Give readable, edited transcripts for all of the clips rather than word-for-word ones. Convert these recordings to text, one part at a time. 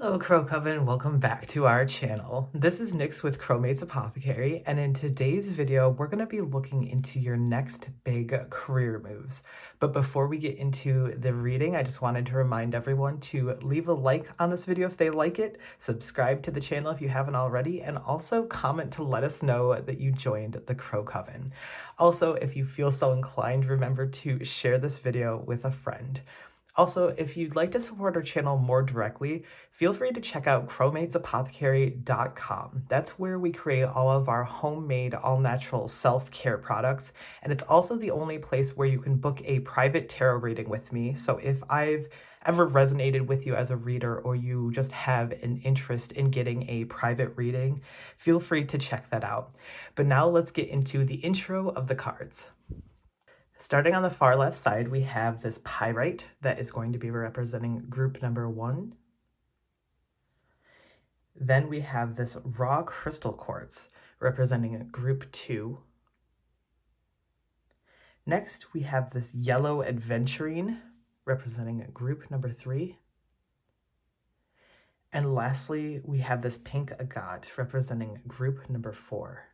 Hello Crow Coven, welcome back to our channel. This is Nyx with Crowmate's Apothecary, and in today's video we're going to be looking into your next big career moves. But before we get into the reading, I just wanted to remind everyone to leave a like on this video if they like it, subscribe to the channel if you haven't already, and also comment to let us know that you joined the Crow Coven. Also, if you feel so inclined, remember to share this video with a friend. Also, if you'd like to support our channel more directly, feel free to check out crowmatesapothecary.com. That's where we create all of our homemade, all-natural self-care products, and it's also the only place where you can book a private tarot reading with me. So if I've ever resonated with you as a reader or you just have an interest in getting a private reading, feel free to check that out. But now let's get into the intro of the cards. Starting on the far left side, we have this pyrite that is going to be representing group number 1. Then we have this raw crystal quartz representing group 2. Next, we have this yellow adventurine representing group number 3. And lastly, we have this pink agate representing group number 4.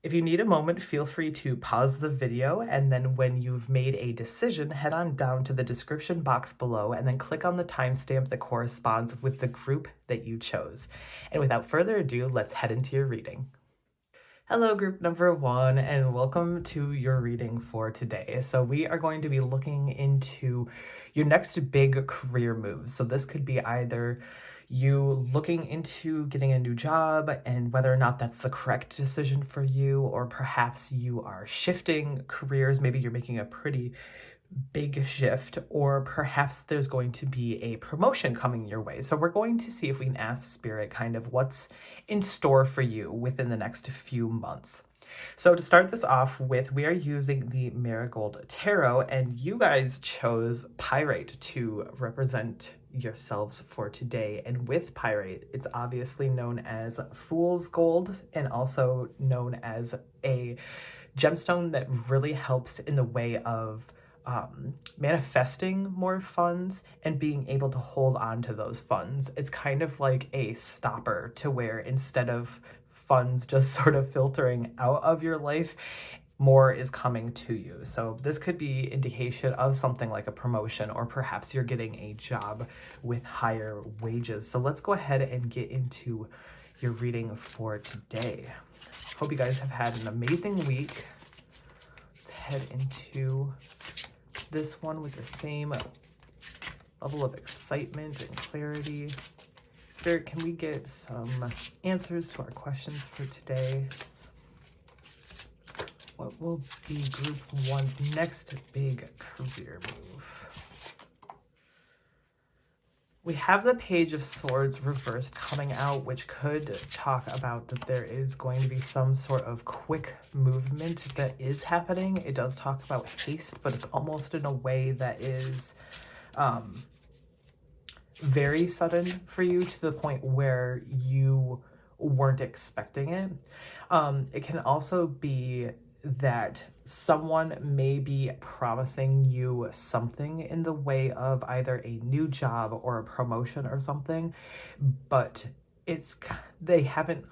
If you need a moment, feel free to pause the video, and then when you've made a decision, head on down to the description box below and then click on the timestamp that corresponds with the group that you chose. And without further ado, let's head into your reading. Hello, group number 1, and welcome to your reading for today. So we are going to be looking into your next big career move. So this could be either you looking into getting a new job and whether or not that's the correct decision for you, or perhaps you are shifting careers. Maybe you're making a pretty big shift, or perhaps there's going to be a promotion coming your way. So we're going to see if we can ask Spirit kind of what's in store for you within the next few months. So to start this off with, we are using the Marigold Tarot, and you guys chose Pyrite to represent yourselves for today. And with Pyrite, it's obviously known as Fool's Gold and also known as a gemstone that really helps in the way of manifesting more funds and being able to hold on to those funds. It's kind of like a stopper to where instead of funds just sort of filtering out of your life, more is coming to you. So this could be indication of something like a promotion, or perhaps you're getting a job with higher wages. So let's go ahead and get into your reading for today. Hope you guys have had an amazing week. Let's head into this one with the same level of excitement and clarity. Spirit, can we get some answers to our questions for today? What will be group 1's next big career move? We have the Page of Swords reversed coming out, which could talk about that there is going to be some sort of quick movement that is happening. It does talk about haste, but it's almost in a way that is very sudden for you, to the point where you weren't expecting it. It can also be that someone may be promising you something in the way of either a new job or a promotion or something, but they haven't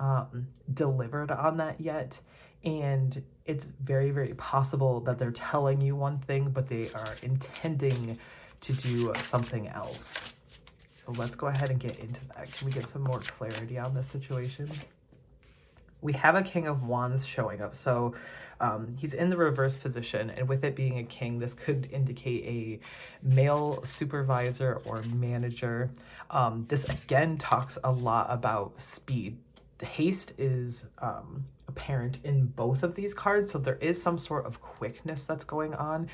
delivered on that yet. And it's very, very possible that they're telling you one thing, but they are intending to do something else. So let's go ahead and get into that. Can we get some more clarity on this situation? We have a King of Wands showing up. So he's in the reverse position, and with it being a king, this could indicate a male supervisor or manager. This again talks a lot about speed. The haste is apparent in both of these cards, so there is some sort of quickness that's going on.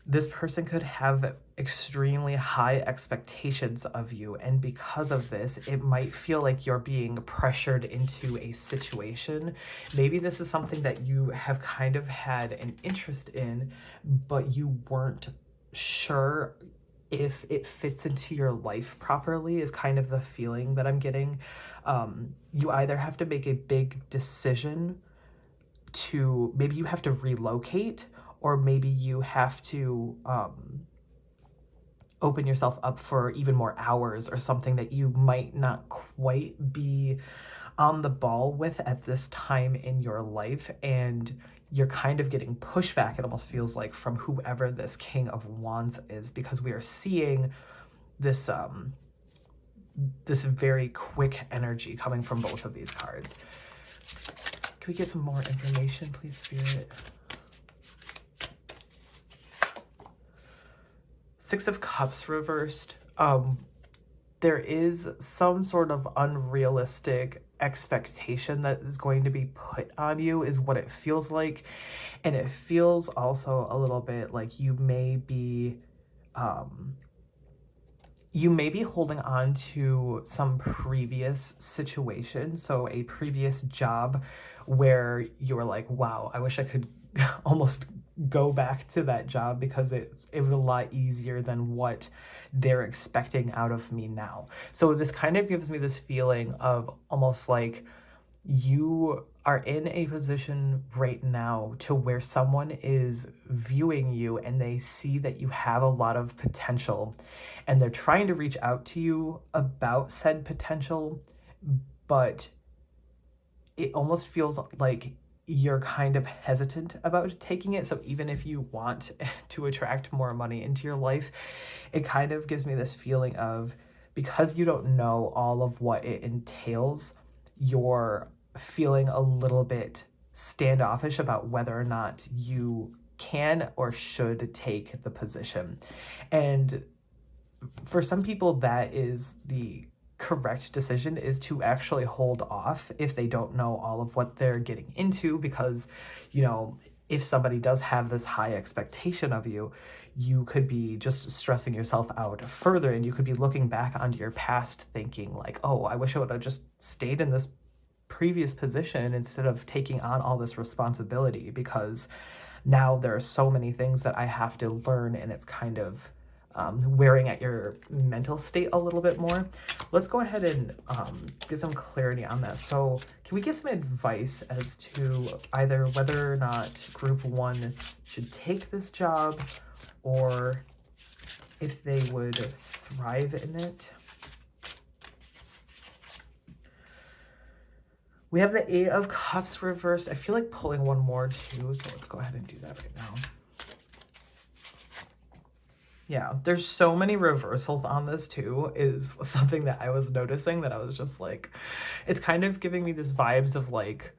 This person could have extremely high expectations of you, and because of this, it might feel like you're being pressured into a situation. Maybe this is something that you have kind of had an interest in, but you weren't sure if it fits into your life properly, is kind of the feeling that I'm getting. You either have to make a big decision to, maybe you have to relocate, or maybe you have to open yourself up for even more hours or something that you might not quite be on the ball with at this time in your life, and you're kind of getting pushback, it almost feels like, from whoever this King of Wands is, because we are seeing this this very quick energy coming from both of these cards. Can we get some more information, please, Spirit? Six of Cups reversed. There is some sort of unrealistic expectation that is going to be put on you, is what it feels like. And it feels also a little bit like you may be holding on to some previous situation. So a previous job where you were like, wow, I wish I could almost go back to that job because it was a lot easier than what they're expecting out of me now. So this kind of gives me this feeling of almost like you are in a position right now to where someone is viewing you and they see that you have a lot of potential, and they're trying to reach out to you about said potential, but it almost feels like you're kind of hesitant about taking it. So even if you want to attract more money into your life, it kind of gives me this feeling of, because you don't know all of what it entails, you're feeling a little bit standoffish about whether or not you can or should take the position. And for some people, that is the correct decision, is to actually hold off if they don't know all of what they're getting into, because, you know, if somebody does have this high expectation of you, you could be just stressing yourself out further, and you could be looking back onto your past thinking like, oh, I wish I would have just stayed in this previous position instead of taking on all this responsibility, because now there are so many things that I have to learn, and it's kind of wearing at your mental state a little bit more. Let's go ahead and get some clarity on that. So can we get some advice as to either whether or not group one should take this job, or if they would thrive in it? We have the Eight of Cups reversed. I feel like pulling one more too, so let's go ahead and do that right now. Yeah, there's so many reversals on this too, is something that I was noticing, that I was just like, it's kind of giving me this vibes of like,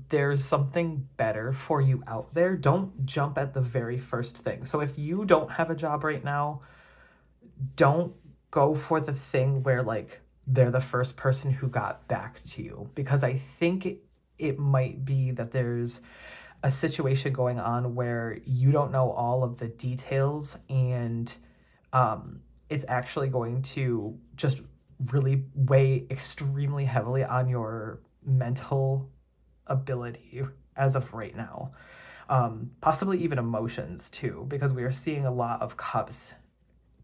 there's something better for you out there. Don't jump at the very first thing. So if you don't have a job right now, don't go for the thing where like they're the first person who got back to you, because I think it might be that there's a situation going on where you don't know all of the details, and it's actually going to just really weigh extremely heavily on your mental ability as of right now. Possibly even emotions too, because we are seeing a lot of cups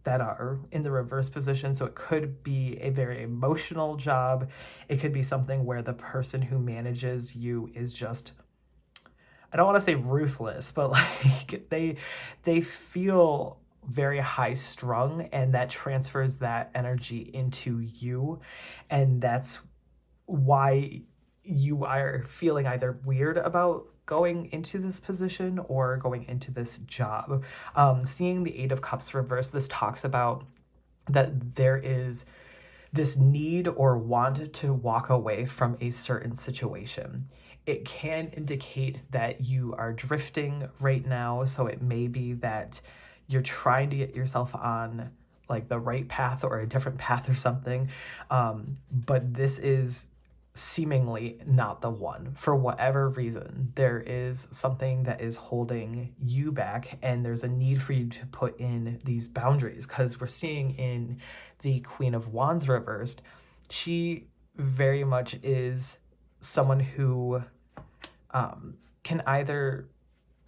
that are in the reverse position. So it could be a very emotional job. It could be something where the person who manages you is just, I don't want to say ruthless, but like they feel very high strung, and that transfers that energy into you. And that's why you are feeling either weird about going into this position or going into this job. Seeing the Eight of Cups reverse, this talks about that there is this need or want to walk away from a certain situation. It can indicate that you are drifting right now, so it may be that you're trying to get yourself on like the right path or a different path or something, but this is seemingly not the one. For whatever reason, there is something that is holding you back, and there's a need for you to put in these boundaries, because we're seeing in the Queen of Wands reversed, she very much is someone who can either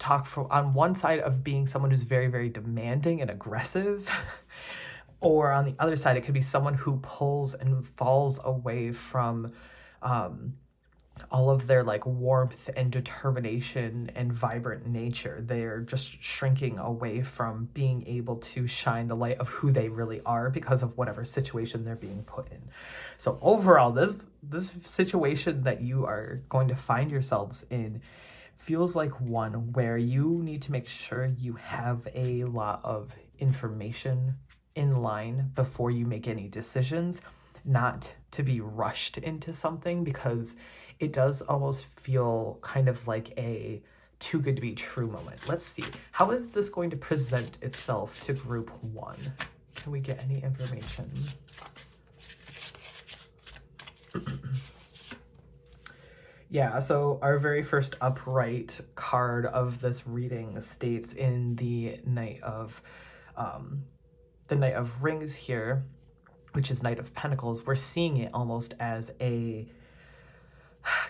talk on one side of being someone who's very, very demanding and aggressive, or on the other side, it could be someone who pulls and falls away from all of their like warmth and determination and vibrant nature. They're just shrinking away from being able to shine the light of who they really are because of whatever situation they're being put in. So overall, this situation that you are going to find yourselves in feels like one where you need to make sure you have a lot of information in line before you make any decisions, not to be rushed into something, because it does almost feel kind of like a too good to be true moment. Let's see. How is this going to present itself to group one? Can we get any information? Yeah, so our very first upright card of this reading states in the Knight of Rings here, which is Knight of Pentacles, we're seeing it almost as a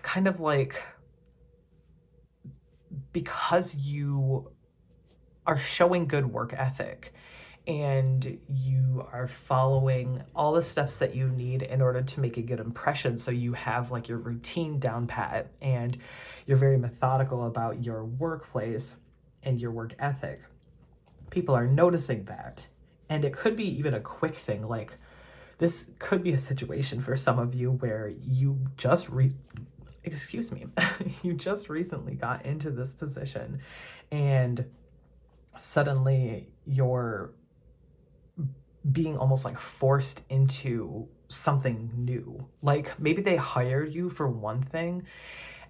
kind of like, because you are showing good work ethic and you are following all the steps that you need in order to make a good impression. So you have like your routine down pat and you're very methodical about your workplace and your work ethic. People are noticing that. And it could be even a quick thing. Like this could be a situation for some of you where you just you just recently got into this position and suddenly you're being almost like forced into something new. Like maybe they hired you for one thing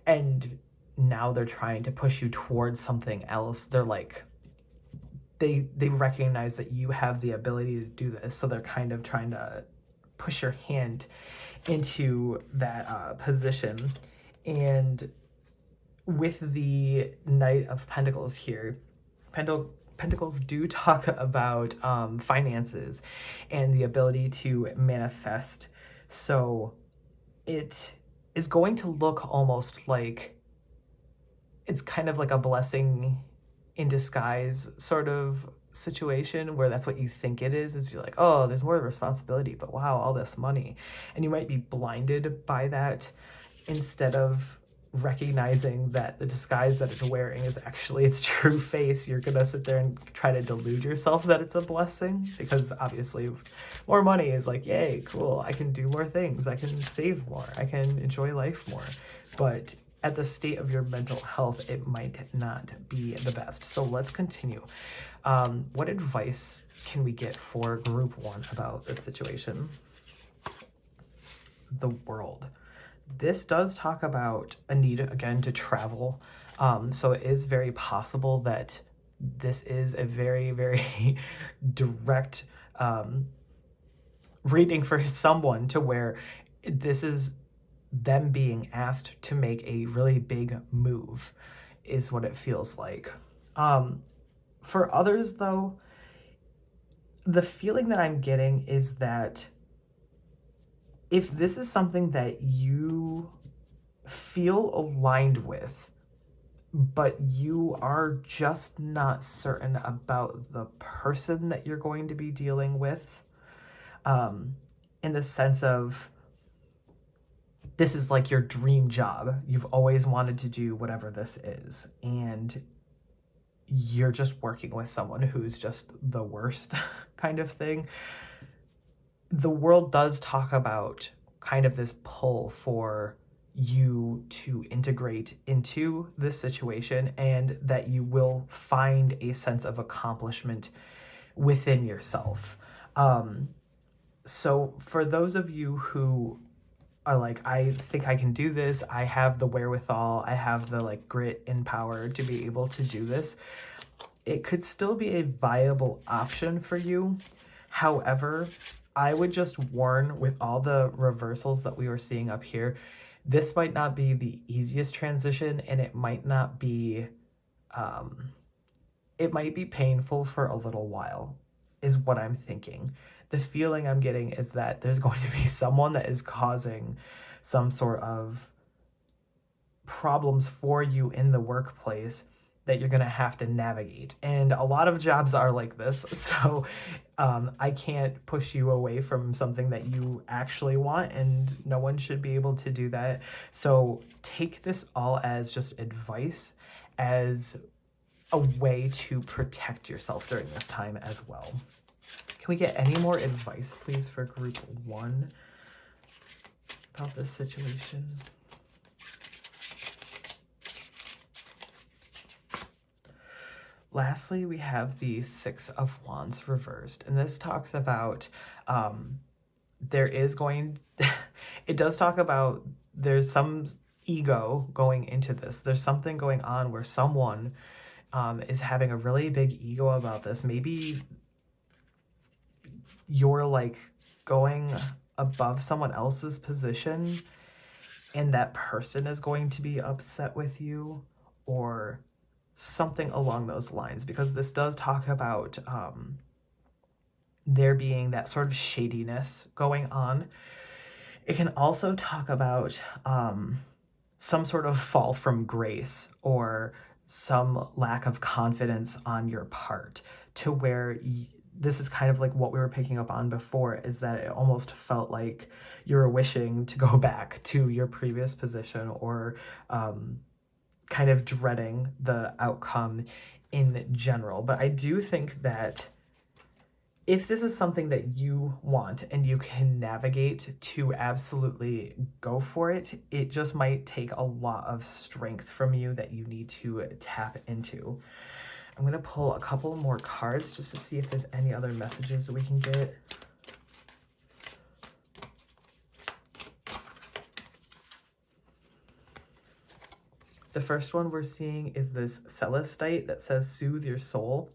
and now they're trying to push you towards something else. They're like, they recognize that you have the ability to do this, so they're kind of trying to push your hand into that position. And with the Knight of Pentacles here, Pentacles do talk about finances and the ability to manifest. So it is going to look almost like it's kind of like a blessing in disguise sort of situation, where that's what you think it is you're like, oh, there's more responsibility, but wow, all this money. And you might be blinded by that instead of recognizing that the disguise that it's wearing is actually its true face. You're gonna sit there and try to delude yourself that it's a blessing, because obviously more money is like, yay, cool, I can do more things, I can save more, I can enjoy life more. But at the state of your mental health, it might not be the best. So let's continue. What advice can we get for group one about this situation? The World. This does talk about a need, again, to travel. So it is very possible that this is a very, very direct reading for someone, to where this is them being asked to make a really big move, is what it feels like. For others, though, the feeling that I'm getting is that if this is something that you feel aligned with, but you are just not certain about the person that you're going to be dealing with, in the sense of, this is like your dream job. You've always wanted to do whatever this is, and you're just working with someone who's just the worst kind of thing. The World does talk about kind of this pull for you to integrate into this situation, and that you will find a sense of accomplishment within yourself. So for those of you who are like, I think I can do this, I have the wherewithal, I have the like grit and power to be able to do this, it could still be a viable option for you. However, I would just warn, with all the reversals that we were seeing up here, this might not be the easiest transition, and it might not be, it might be painful for a little while, is what I'm thinking. The feeling I'm getting is that there's going to be someone that is causing some sort of problems for you in the workplace that you're going to have to navigate. And a lot of jobs are like this. So I can't push you away from something that you actually want, and no one should be able to do that. So take this all as just advice, as a way to protect yourself during this time as well. Can we get any more advice, please, for group 1 about this situation? Lastly, we have the 6 of Wands reversed, and this talks about it does talk about there's some ego going into this. There's something going on where someone is having a really big ego about this. Maybe you're like going above someone else's position, and that person is going to be upset with you, or something along those lines, because this does talk about there being that sort of shadiness going on. It can also talk about some sort of fall from grace, or some lack of confidence on your part, to where this is kind of like what we were picking up on before, is that it almost felt like you were wishing to go back to your previous position, or kind of dreading the outcome in general. But I do think that if this is something that you want and you can navigate, to absolutely go for it. It just might take a lot of strength from you that you need to tap into. I'm going to pull a couple more cards just to see if there's any other messages that we can get. The first one we're seeing is this Celestite that says soothe your soul.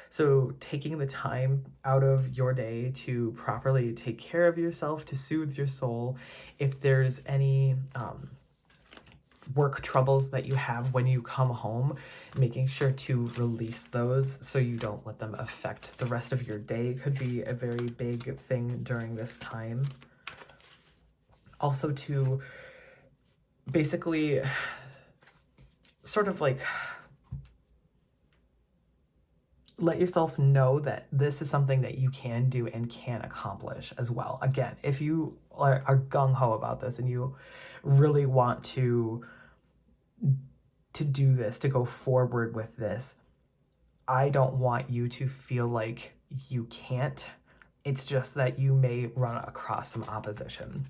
So taking the time out of your day to properly take care of yourself, to soothe your soul. If there's any work troubles that you have when you come home, making sure to release those so you don't let them affect the rest of your day could be a very big thing during this time. Also to basically sort of like let yourself know that this is something that you can do and can accomplish as well. Again, if you are gung-ho about this and you really want to do this, to go forward with this, I don't want you to feel like you can't. It's just that you may run across some opposition.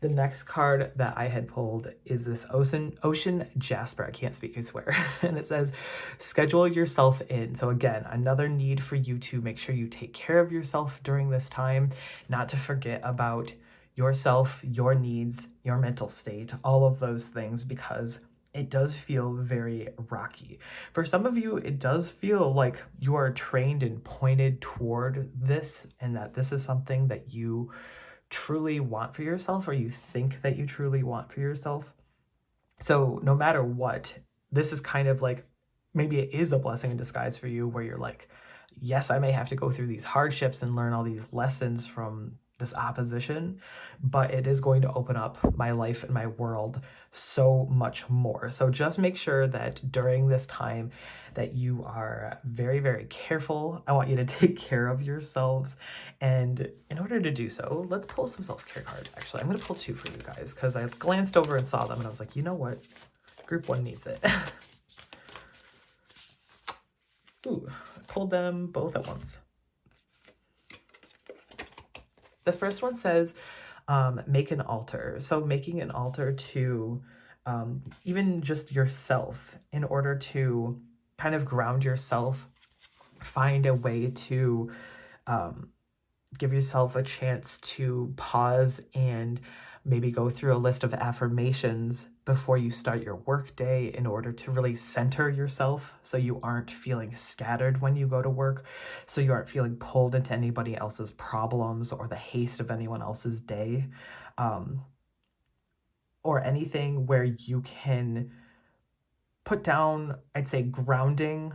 The next card that I had pulled is this Ocean Jasper. I can't speak, I swear. And it says, schedule yourself in. So again, another need for you to make sure you take care of yourself during this time, not to forget about yourself, your needs, your mental state, all of those things, because it does feel very rocky. For some of you, it does feel like you are trained and pointed toward this, and that this is something that you truly want for yourself, or you think that you truly want for yourself. So no matter what, this is kind of like, maybe it is a blessing in disguise for you, where you're like, yes, I may have to go through these hardships and learn all these lessons from this opposition, but it is going to open up my life and my world so much more. So just make sure that during this time that you are very, very careful. I want you to take care of yourselves. And in order to do so, let's pull some self-care cards. Actually, I'm going to pull 2 for you guys, because I glanced over and saw them and I was like, you know what? Group 1 needs it. Ooh, I pulled them both at once. The first one says, make an altar. So making an altar to even just yourself, in order to kind of ground yourself, find a way to give yourself a chance to pause and maybe go through a list of affirmations before you start your work day, in order to really center yourself, so you aren't feeling scattered when you go to work, so you aren't feeling pulled into anybody else's problems or the haste of anyone else's day, or anything where you can put down, I'd say, grounding,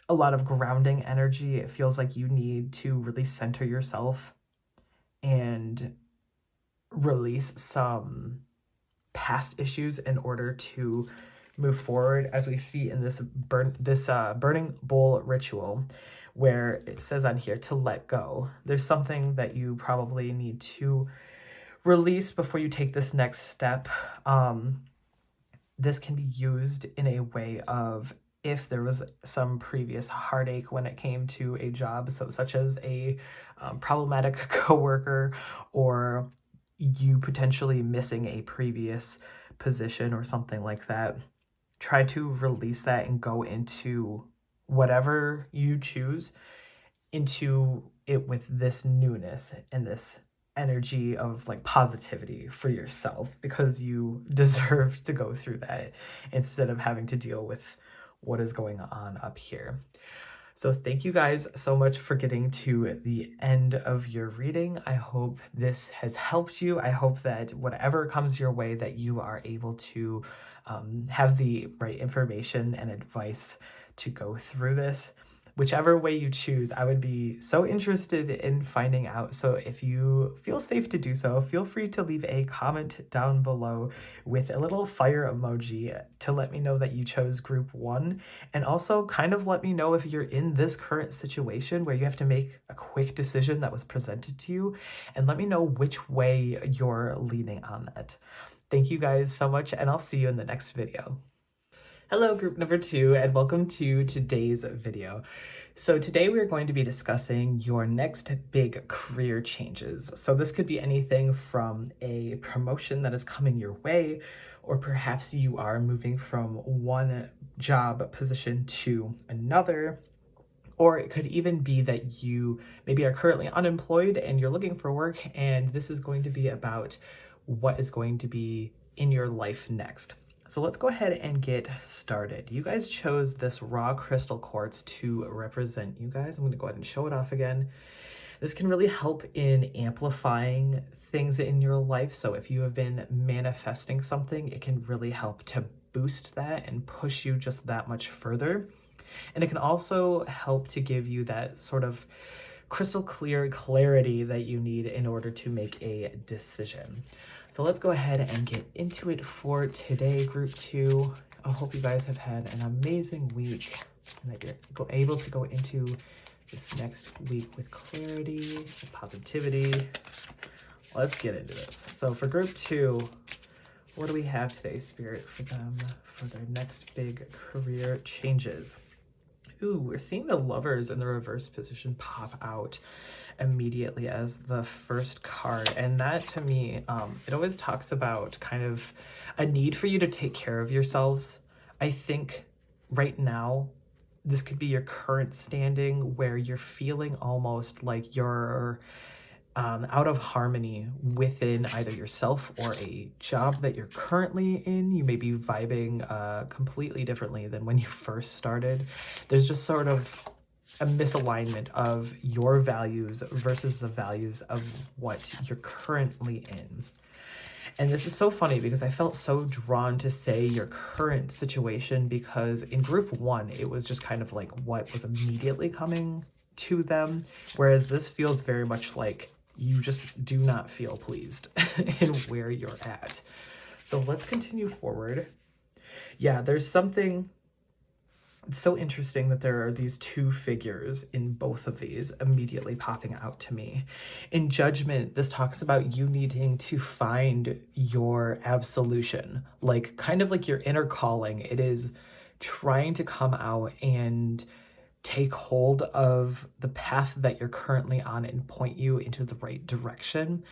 a lot of grounding energy. It feels like you need to really center yourself and release some past issues in order to move forward, as we see in this burning bowl ritual, where it says on here to let go. There's something that you probably need to release before you take this next step. This can be used in a way of if there was some previous heartache when it came to a job, so such as a problematic coworker, or you potentially missing a previous position or something like that. Try to release that and go into whatever you choose into it with this newness and this energy of like positivity for yourself, because you deserve to go through that instead of having to deal with what is going on up here. So thank you guys so much for getting to the end of your reading. I hope this has helped you. I hope that whatever comes your way, that you are able to have the right information and advice to go through this. Whichever way you choose, I would be so interested in finding out. So if you feel safe to do so, feel free to leave a comment down below with a little fire emoji to let me know that you chose group 1. And also kind of let me know if you're in this current situation where you have to make a quick decision that was presented to you, and let me know which way you're leaning on that. Thank you guys so much, and I'll see you in the next video. Hello, group number 2, and welcome to today's video. So today we're going to be discussing your next big career changes. So this could be anything from a promotion that is coming your way, or perhaps you are moving from one job position to another. Or it could even be that you maybe are currently unemployed and you're looking for work, and this is going to be about what is going to be in your life next. So let's go ahead and get started. You guys chose this raw crystal quartz to represent you guys. I'm going to go ahead and show it off again. This can really help in amplifying things in your life. So if you have been manifesting something, it can really help to boost that and push you just that much further. And it can also help to give you that sort of crystal clear clarity that you need in order to make a decision. So let's go ahead and get into it for today, group 2. I hope you guys have had an amazing week and that you're able to go into this next week with clarity and positivity. Let's get into this. So for group 2, what do we have today, Spirit, for them for their next big career changes? Ooh, we're seeing the Lovers in the reverse position pop out immediately as the first card. And that, to me, it always talks about kind of a need for you to take care of yourselves. I think right now, this could be your current standing where you're feeling almost like you're out of harmony within either yourself or a job that you're currently in. You may be vibing completely differently than when you first started. There's just sort of a misalignment of your values versus the values of what you're currently in. And this is so funny because I felt so drawn to say your current situation, because in group 1, it was just kind of like what was immediately coming to them, whereas this feels very much like you just do not feel pleased in where you're at. So let's continue forward. Yeah, there's something so interesting that there are these 2 figures in both of these immediately popping out to me. In Judgment, this talks about you needing to find your absolution, like kind of like your inner calling. It is trying to come out and take hold of the path that you're currently on and point you into the right direction.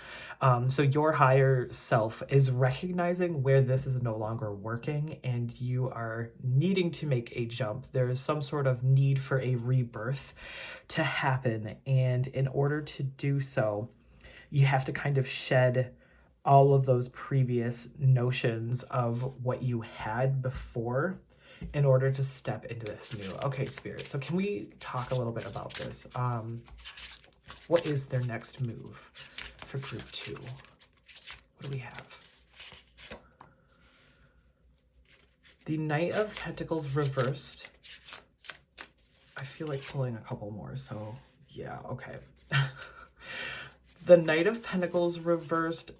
So your higher self is recognizing where this is no longer working and you are needing to make a jump. There is some sort of need for a rebirth to happen. And in order to do so, you have to kind of shed all of those previous notions of what you had before in order to step into this new. Okay, Spirit, so can we talk a little bit about this? What is their next move for group 2? What do we have? The Knight of Pentacles reversed. I feel like pulling a couple more, so yeah, okay. The Knight of Pentacles reversed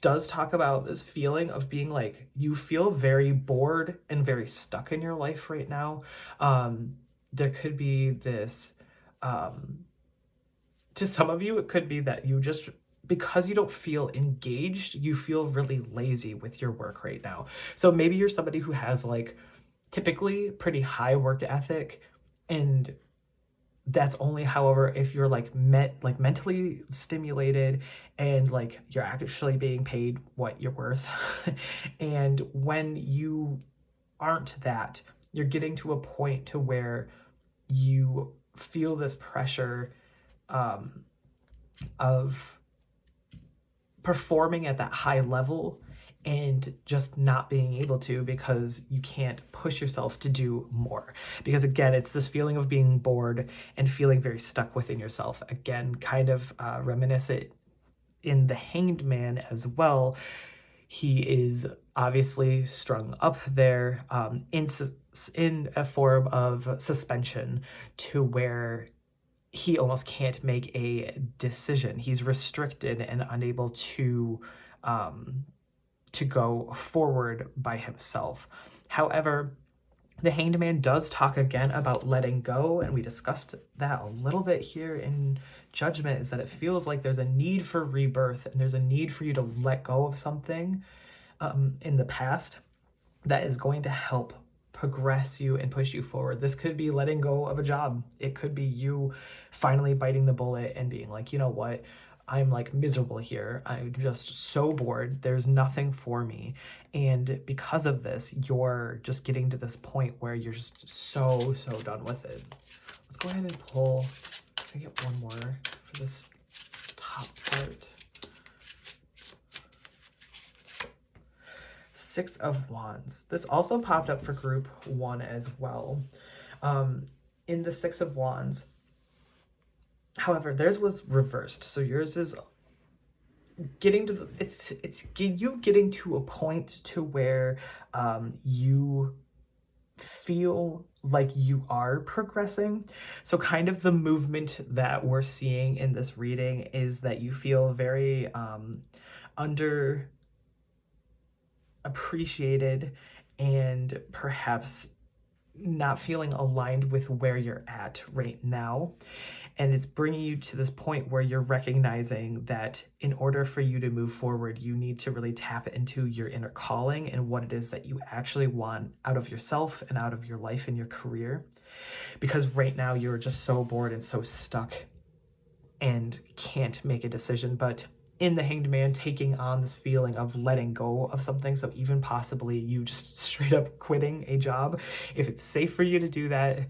does talk about this feeling of being like, you feel very bored and very stuck in your life right now. There could be this, to some of you, it could be that you just, because you don't feel engaged, you feel really lazy with your work right now. So maybe you're somebody who has like typically pretty high work ethic, and that's only, however, if you're like mentally stimulated and like you're actually being paid what you're worth. And when you aren't that, you're getting to a point to where you feel this pressure, of performing at that high level and just not being able to, because you can't push yourself to do more. Because again, it's this feeling of being bored and feeling very stuck within yourself. Again, kind of reminiscent in the Hanged Man as well. He is obviously strung up there, in a form of suspension, to where he almost can't make a decision. He's restricted and unable to go forward by himself. However, the Hanged Man does talk again about letting go, and we discussed that a little bit here in Judgment, is that it feels like there's a need for rebirth, and there's a need for you to let go of something in the past that is going to help progress you and push you forward. This could be letting go of a job. It could be you finally biting the bullet and being like, you know what? I'm like miserable here. I'm just so bored. There's nothing for me. And because of this, you're just getting to this point where you're just so done with it. Let's go ahead and pull, I get one more for this top part. Six of Wands. This also popped up for group 1 as well. In the Six of Wands, however, theirs was reversed. So yours is getting to it's you getting to a point to where you feel like you are progressing. So kind of the movement that we're seeing in this reading is that you feel very under appreciated and perhaps not feeling aligned with where you're at right now. And it's bringing you to this point where you're recognizing that in order for you to move forward, you need to really tap into your inner calling and what it is that you actually want out of yourself and out of your life and your career. Because right now you're just so bored and so stuck and can't make a decision. But in the Hanged Man, taking on this feeling of letting go of something, so even possibly you just straight up quitting a job, if it's safe for you to do that,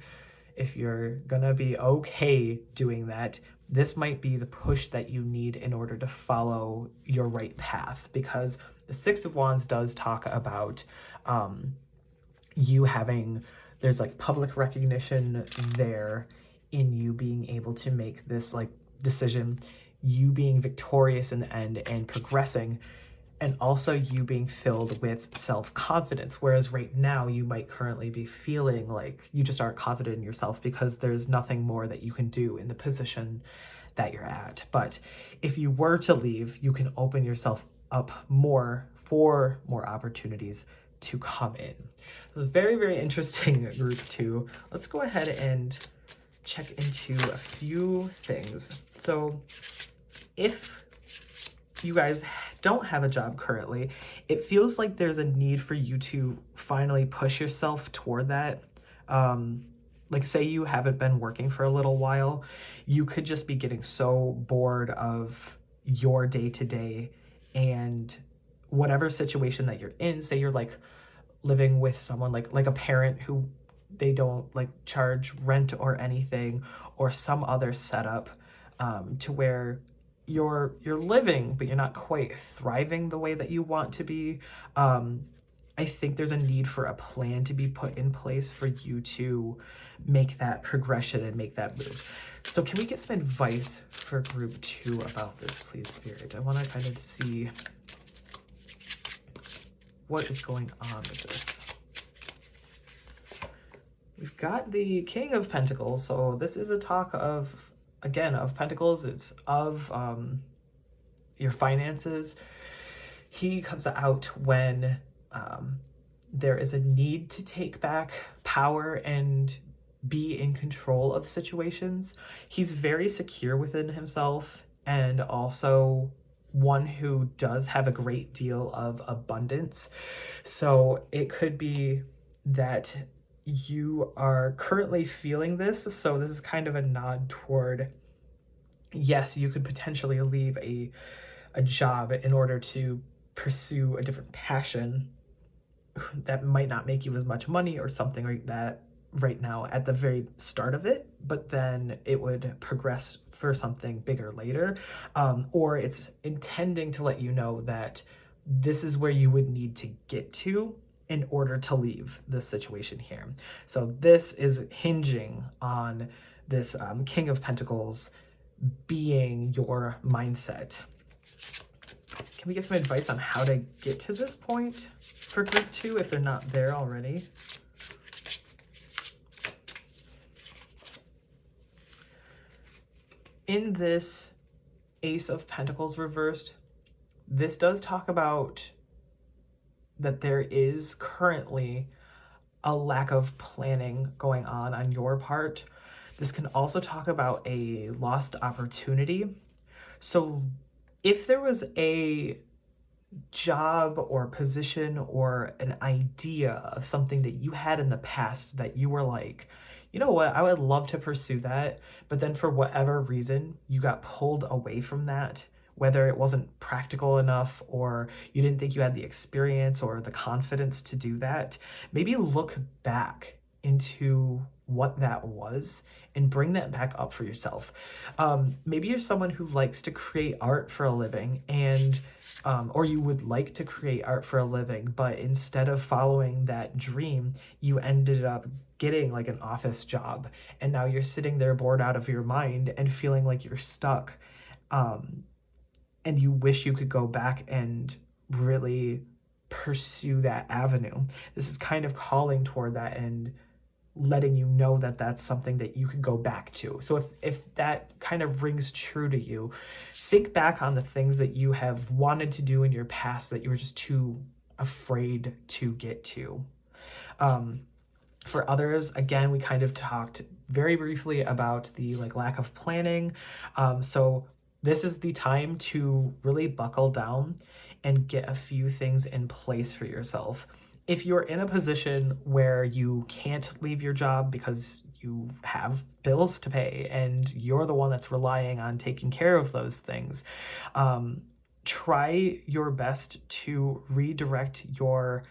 if you're gonna be okay doing that, this might be the push that you need in order to follow your right path. Because the Six of Wands does talk about you having, there's like public recognition there in you being able to make this like decision, you being victorious in the end and progressing, and also you being filled with self-confidence. Whereas right now you might currently be feeling like you just aren't confident in yourself because there's nothing more that you can do in the position that you're at. But if you were to leave, you can open yourself up more for more opportunities to come in. So very, very interesting group 2. Let's go ahead and check into a few things. So if you guys don't have a job currently, it feels like there's a need for you to finally push yourself toward that. Like say you haven't been working for a little while, you could just be getting so bored of your day-to-day and whatever situation that you're in. Say you're like living with someone like a parent who they don't like charge rent or anything, or some other setup to where you're living but you're not quite thriving the way that you want to be. I think there's a need for a plan to be put in place for you to make that progression and make that move. So can we get some advice for group 2 about this, please, Spirit? I want to kind of see what is going on with this. We've got the King of Pentacles, so this is a talk of, again, of Pentacles. It's of your finances. He comes out when there is a need to take back power and be in control of situations. He's very secure within himself and also one who does have a great deal of abundance. So it could be that you are currently feeling this. So this is kind of a nod toward, yes, you could potentially leave a job in order to pursue a different passion that might not make you as much money or something like that right now at the very start of it, but then it would progress for something bigger later. Or it's intending to let you know that this is where you would need to get to in order to leave this situation here. So this is hinging on this King of Pentacles being your mindset. Can we get some advice on how to get to this point for group 2 if they're not there already? In this Ace of Pentacles reversed, this does talk about that there is currently a lack of planning going on your part. This can also talk about a lost opportunity. So if there was a job or position or an idea of something that you had in the past that you were like, you know what, I would love to pursue that, but then for whatever reason, you got pulled away from that, whether it wasn't practical enough or you didn't think you had the experience or the confidence to do that, maybe look back into what that was and bring that back up for yourself. Maybe you're someone who likes to create art for a living and or you would like to create art for a living, but instead of following that dream, you ended up getting like an office job, and now you're sitting there bored out of your mind and feeling like you're stuck, and you wish you could go back and really pursue that avenue. This is kind of calling toward that and letting you know that that's something that you can go back to. So if that kind of rings true to you, think back on the things that you have wanted to do in your past that you were just too afraid to get to. For others, again, we kind of talked very briefly about the lack of planning. So this is the time to really buckle down and get a few things in place for yourself. If you're in a position where you can't leave your job because you have bills to pay and you're the one that's relying on taking care of those things, try your best to redirect your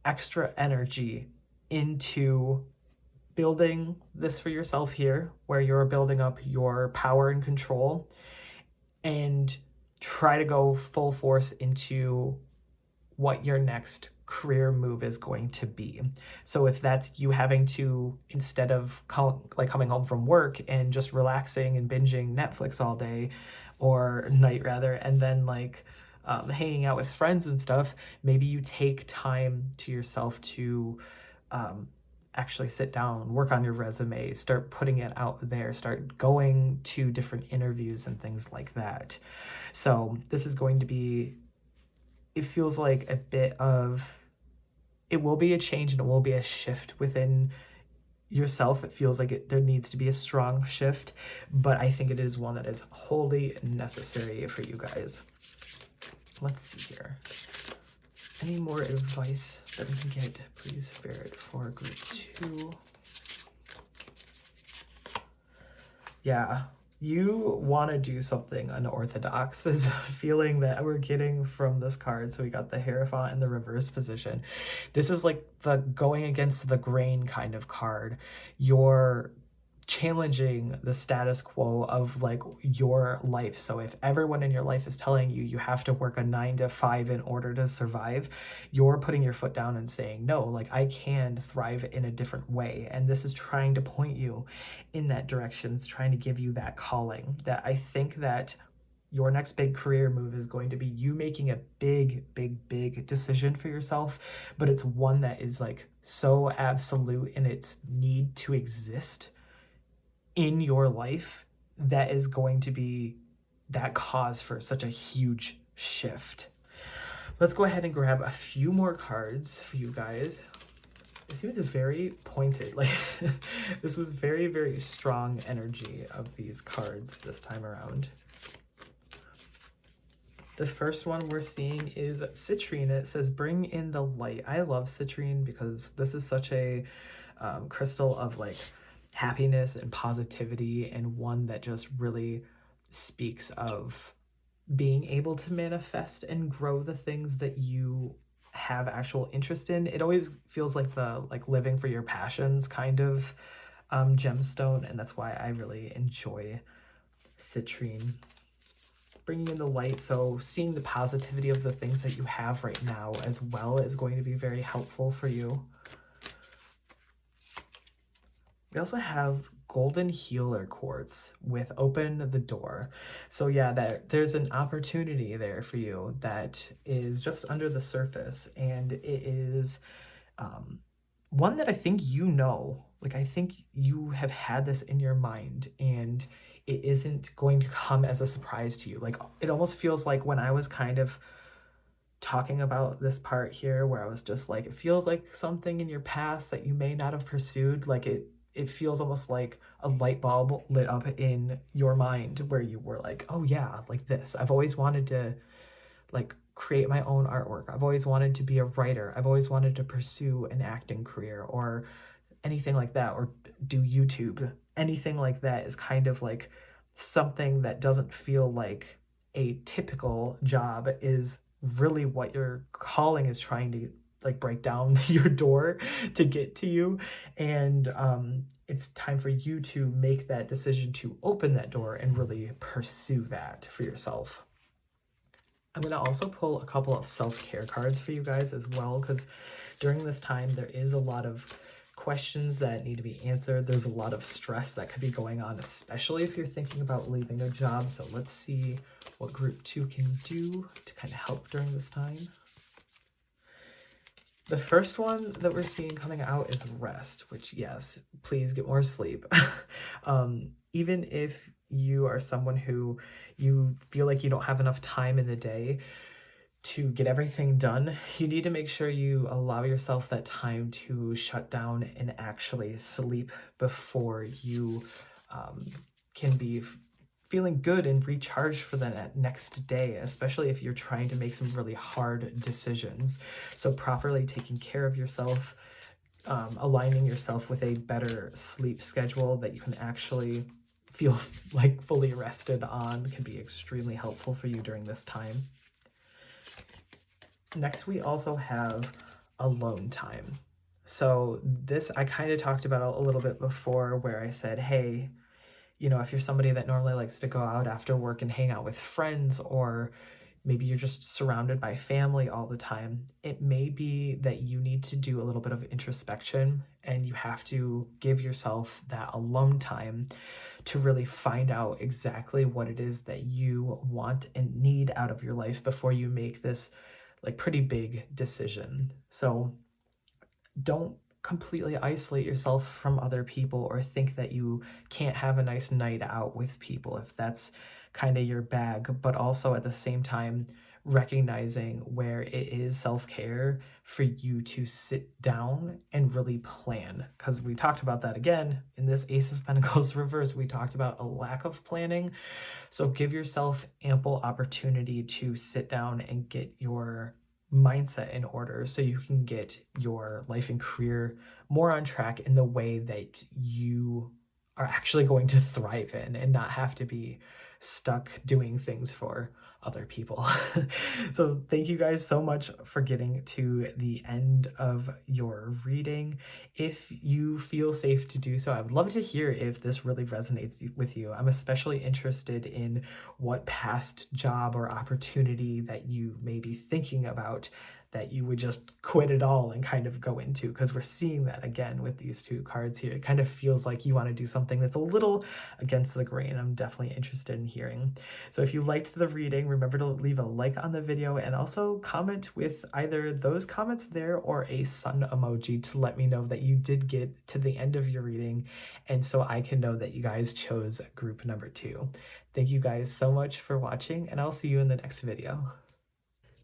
extra energy into building this for yourself here, where you're building up your power and control, and try to go full force into what your next career move is going to be. So if that's you having to, instead of coming home from work and just relaxing and binging Netflix all day or night rather, and then hanging out with friends and stuff, maybe you take time to yourself to actually sit down, work on your resume, start putting it out there, start going to different interviews and things like that. So this is going to be, it feels like a bit of, it will be a change and it will be a shift within yourself. It feels like there needs to be a strong shift, but I think it is one that is wholly necessary for you guys. Let's see here. Any more advice that we can get, please, Spirit, for group 2? Yeah, you want to do something unorthodox is a feeling that we're getting from this card. So we got the Hierophant in the reverse position. This is like the going against the grain kind of card. You're challenging the status quo of your life. So if everyone in your life is telling you you have to work a 9 to 5 in order to survive, you're putting your foot down and saying, no, I can thrive in a different way. And this is trying to point you in that direction. It's trying to give you that calling. That I think that your next big career move is going to be you making a big decision for yourself, but it's one that is so absolute in its need to exist in your life that is going to be that cause for such a huge shift. Let's go ahead and grab a few more cards for you guys. It seems very pointed. Like this was very, very strong energy of these cards this time around. The first one we're seeing is citrine. It says, bring in the light. I love citrine because this is such a crystal of like happiness and positivity, and one that just really speaks of being able to manifest and grow the things that you have actual interest in. It always feels like the living for your passions kind of gemstone, and that's why I really enjoy citrine. Bringing in the light, so seeing the positivity of the things that you have right now as well is going to be very helpful for you. We also have golden healer quartz with open the door. So yeah, there's an opportunity there for you that is just under the surface, and it is one that I think like I think you have had this in your mind, and it isn't going to come as a surprise to you. Like it almost feels like when I was kind of talking about this part here where I was just like, it feels like something in your past that you may not have pursued. Like it feels almost like a light bulb lit up in your mind where you were like, oh yeah, like this. I've always wanted to like create my own artwork. I've always wanted to be a writer. I've always wanted to pursue an acting career or anything like that, or do YouTube. Anything like that is kind of like something that doesn't feel like a typical job is really what your calling is trying to like break down your door to get to you. And it's time for you to make that decision to open that door and really pursue that for yourself. I'm going to also pull a couple of self-care cards for you guys as well, because during this time there is a lot of questions that need to be answered. There's a lot of stress that could be going on, especially if you're thinking about leaving a job. So let's see what group 2 can do to kind of help during this time. The first one that we're seeing coming out is rest, which yes, please get more sleep. Even if you are someone who you feel like you don't have enough time in the day to get everything done, you need to make sure you allow yourself that time to shut down and actually sleep before you can be feeling good and recharged for the next day, especially if you're trying to make some really hard decisions. So properly taking care of yourself, aligning yourself with a better sleep schedule that you can actually feel like fully rested on can be extremely helpful for you during this time. Next, we also have alone time. So this I kind of talked about a little bit before, where I said, hey, you know, if you're somebody that normally likes to go out after work and hang out with friends, or maybe you're just surrounded by family all the time, it may be that you need to do a little bit of introspection, and you have to give yourself that alone time to really find out exactly what it is that you want and need out of your life before you make this like pretty big decision. So don't completely isolate yourself from other people or think that you can't have a nice night out with people if that's kind of your bag, but also at the same time recognizing where it is self-care for you to sit down and really plan, because we talked about that again in this Ace of Pentacles reverse. We talked about a lack of planning. So give yourself ample opportunity to sit down and get your mindset in order so you can get your life and career more on track in the way that you are actually going to thrive in, and not have to be stuck doing things for other people. So thank you guys so much for getting to the end of your reading. If you feel safe to do so, I would love to hear if this really resonates with you. I'm especially interested in what past job or opportunity that you may be thinking about that you would just quit it all and kind of go into, because we're seeing that again with these two cards here. It kind of feels like you want to do something that's a little against the grain. I'm definitely interested in hearing. So if you liked the reading, remember to leave a like on the video, and also comment with either those comments there or a sun emoji to let me know that you did get to the end of your reading, and so I can know that you guys chose group number 2. Thank you guys so much for watching, and I'll see you in the next video.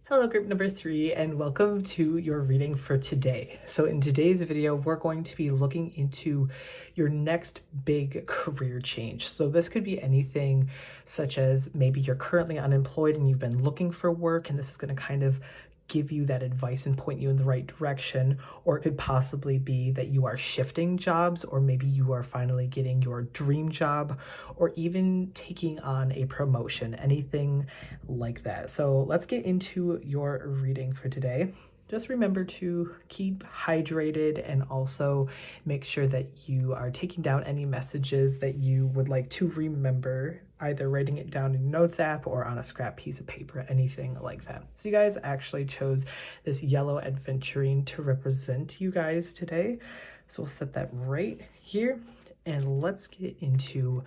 Hello, group number 3, and welcome to your reading for today. So in today's video, we're going to be looking into your next big career change. So this could be anything such as maybe you're currently unemployed and you've been looking for work, and this is going to kind of give you that advice and point you in the right direction. Or it could possibly be that you are shifting jobs, or maybe you are finally getting your dream job, or even taking on a promotion, anything like that. So let's get into your reading for today. Just remember to keep hydrated and also make sure that you are taking down any messages that you would like to remember, either writing it down in your notes app or on a scrap piece of paper, anything like that. So you guys actually chose this yellow adventurine to represent you guys today. So we'll set that right here and let's get into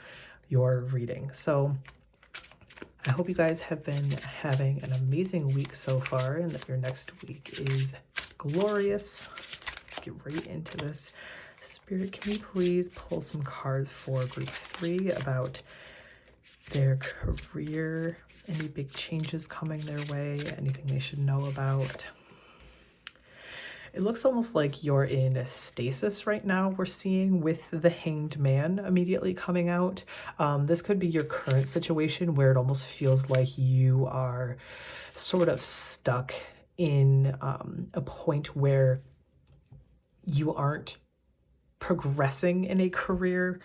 your reading. So I hope you guys have been having an amazing week so far and that your next week is glorious. Let's get right into this. Spirit, can you please pull some cards for group 3 about their career, any big changes coming their way, anything they should know about? It looks almost like you're in stasis right now, we're seeing, with the Hanged Man immediately coming out. This could be your current situation where it almost feels like you are sort of stuck in a point where you aren't progressing in a career,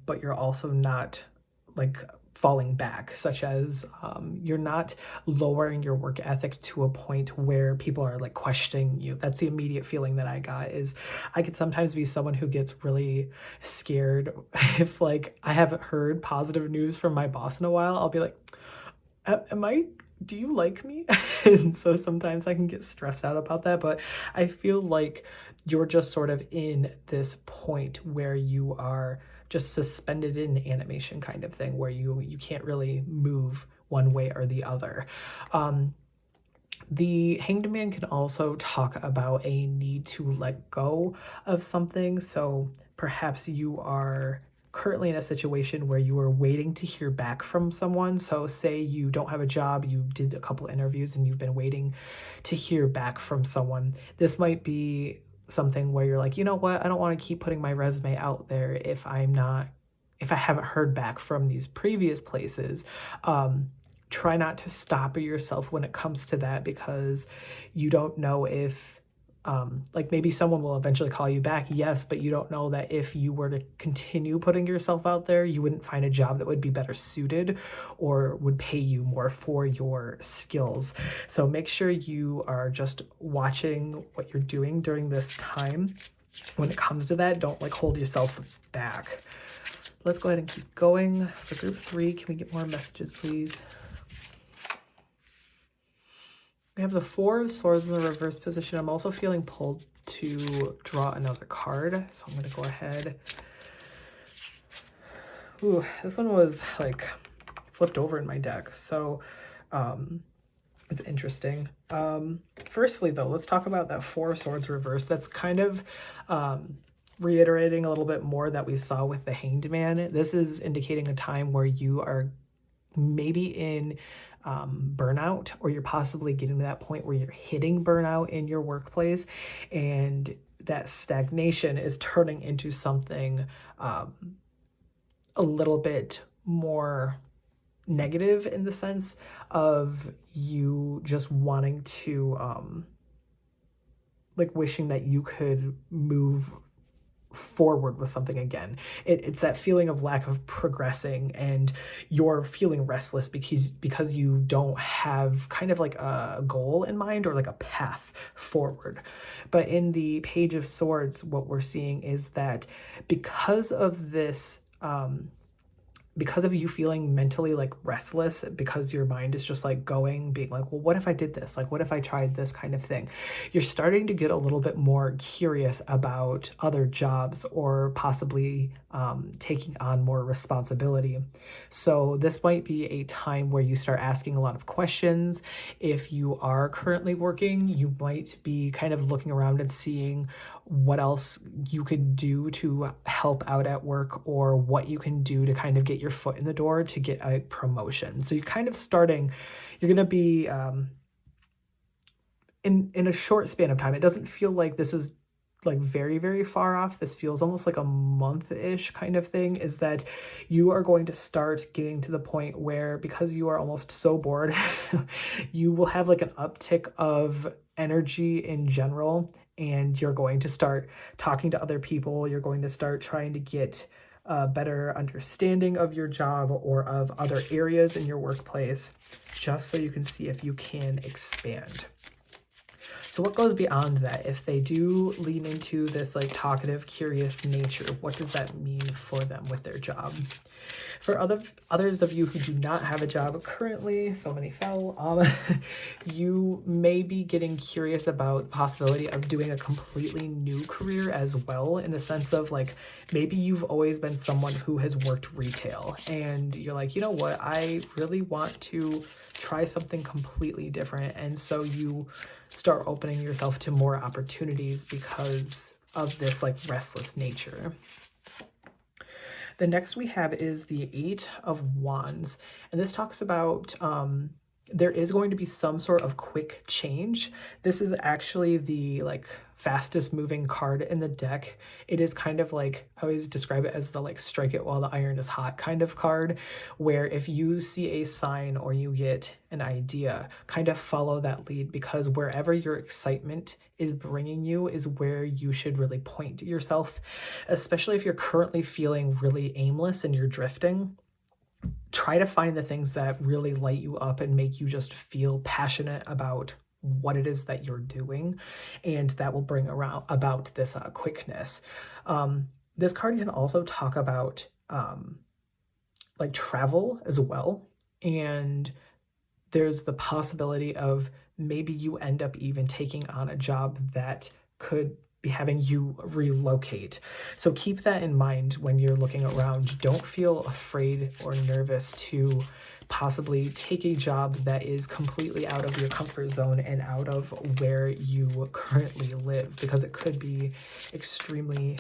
but you're also not like falling back, such as you're not lowering your work ethic to a point where people are like questioning you. That's the immediate feeling that I got. Is I could sometimes be someone who gets really scared if like I haven't heard positive news from my boss in a while. I'll be like, do you like me? And so sometimes I can get stressed out about that, but I feel like you're just sort of in this point where you are just suspended in animation kind of thing, where you can't really move one way or the other. The Hanged Man can also talk about a need to let go of something. So perhaps you are currently in a situation where you are waiting to hear back from someone. So say you don't have a job, you did a couple interviews and you've been waiting to hear back from someone. This might be something where you're like, you know what, I don't want to keep putting my resume out there if I haven't heard back from these previous places. Try not to stop yourself when it comes to that, because you don't know if like maybe someone will eventually call you back, yes, but you don't know that if you were to continue putting yourself out there, you wouldn't find a job that would be better suited or would pay you more for your skills. So make sure you are just watching what you're doing during this time. When it comes to that, don't like hold yourself back. Let's go ahead and keep going. For group 3, can we get more messages, please? We have the 4 of Swords in the reverse position. I'm also feeling pulled to draw another card, so I'm going to go ahead. Ooh, this one was like flipped over in my deck, so it's interesting. Firstly, though, let's talk about that 4 of Swords reverse. That's kind of reiterating a little bit more that we saw with the Hanged Man. This is indicating a time where you are maybe in burnout, or you're possibly getting to that point where you're hitting burnout in your workplace, and that stagnation is turning into something a little bit more negative, in the sense of you just wanting to like wishing that you could move forward with something again. It's that feeling of lack of progressing, and you're feeling restless because you don't have kind of like a goal in mind or like a path forward. But in the Page of Swords, what we're seeing is that because of this because of you feeling mentally like restless, because your mind is just like going, being like, well, what if I did this? Like, what if I tried this kind of thing? You're starting to get a little bit more curious about other jobs, or possibly taking on more responsibility. So this might be a time where you start asking a lot of questions. If you are currently working, you might be kind of looking around and seeing what else you could do to help out at work, or what you can do to kind of get your foot in the door to get a promotion. So you're kind of starting, you're going to be in a short span of time. It doesn't feel like this is like very, very far off. This feels almost like a month-ish kind of thing, is that you are going to start getting to the point where, because you are almost so bored, you will have like an uptick of energy in general, and you're going to start talking to other people. You're going to start trying to get a better understanding of your job or of other areas in your workplace, just so you can see if you can expand. So what goes beyond that? If they do lean into this like talkative, curious nature, what does that mean for them with their job? For others of you who do not have a job currently, so many fell, you may be getting curious about the possibility of doing a completely new career as well, in the sense of like, maybe you've always been someone who has worked retail and you're like, you know what, I really want to try something completely different. And so you start opening yourself to more opportunities because of this like restless nature. The next we have is the Eight of Wands, and this talks about there is going to be some sort of quick change. This is actually the like fastest moving card in the deck. It is kind of like, I always describe it as the like strike it while the iron is hot kind of card, where if you see a sign or you get an idea, kind of follow that lead, because wherever your excitement is bringing you is where you should really point yourself, especially if you're currently feeling really aimless and you're drifting. Try to find the things that really light you up and make you just feel passionate about what it is that you're doing, and that will bring about this quickness. This card can also talk about like travel as well, and there's the possibility of maybe you end up even taking on a job that could be having you relocate. So keep that in mind when you're looking around. Don't feel afraid or nervous to possibly take a job that is completely out of your comfort zone and out of where you currently live, because it could be extremely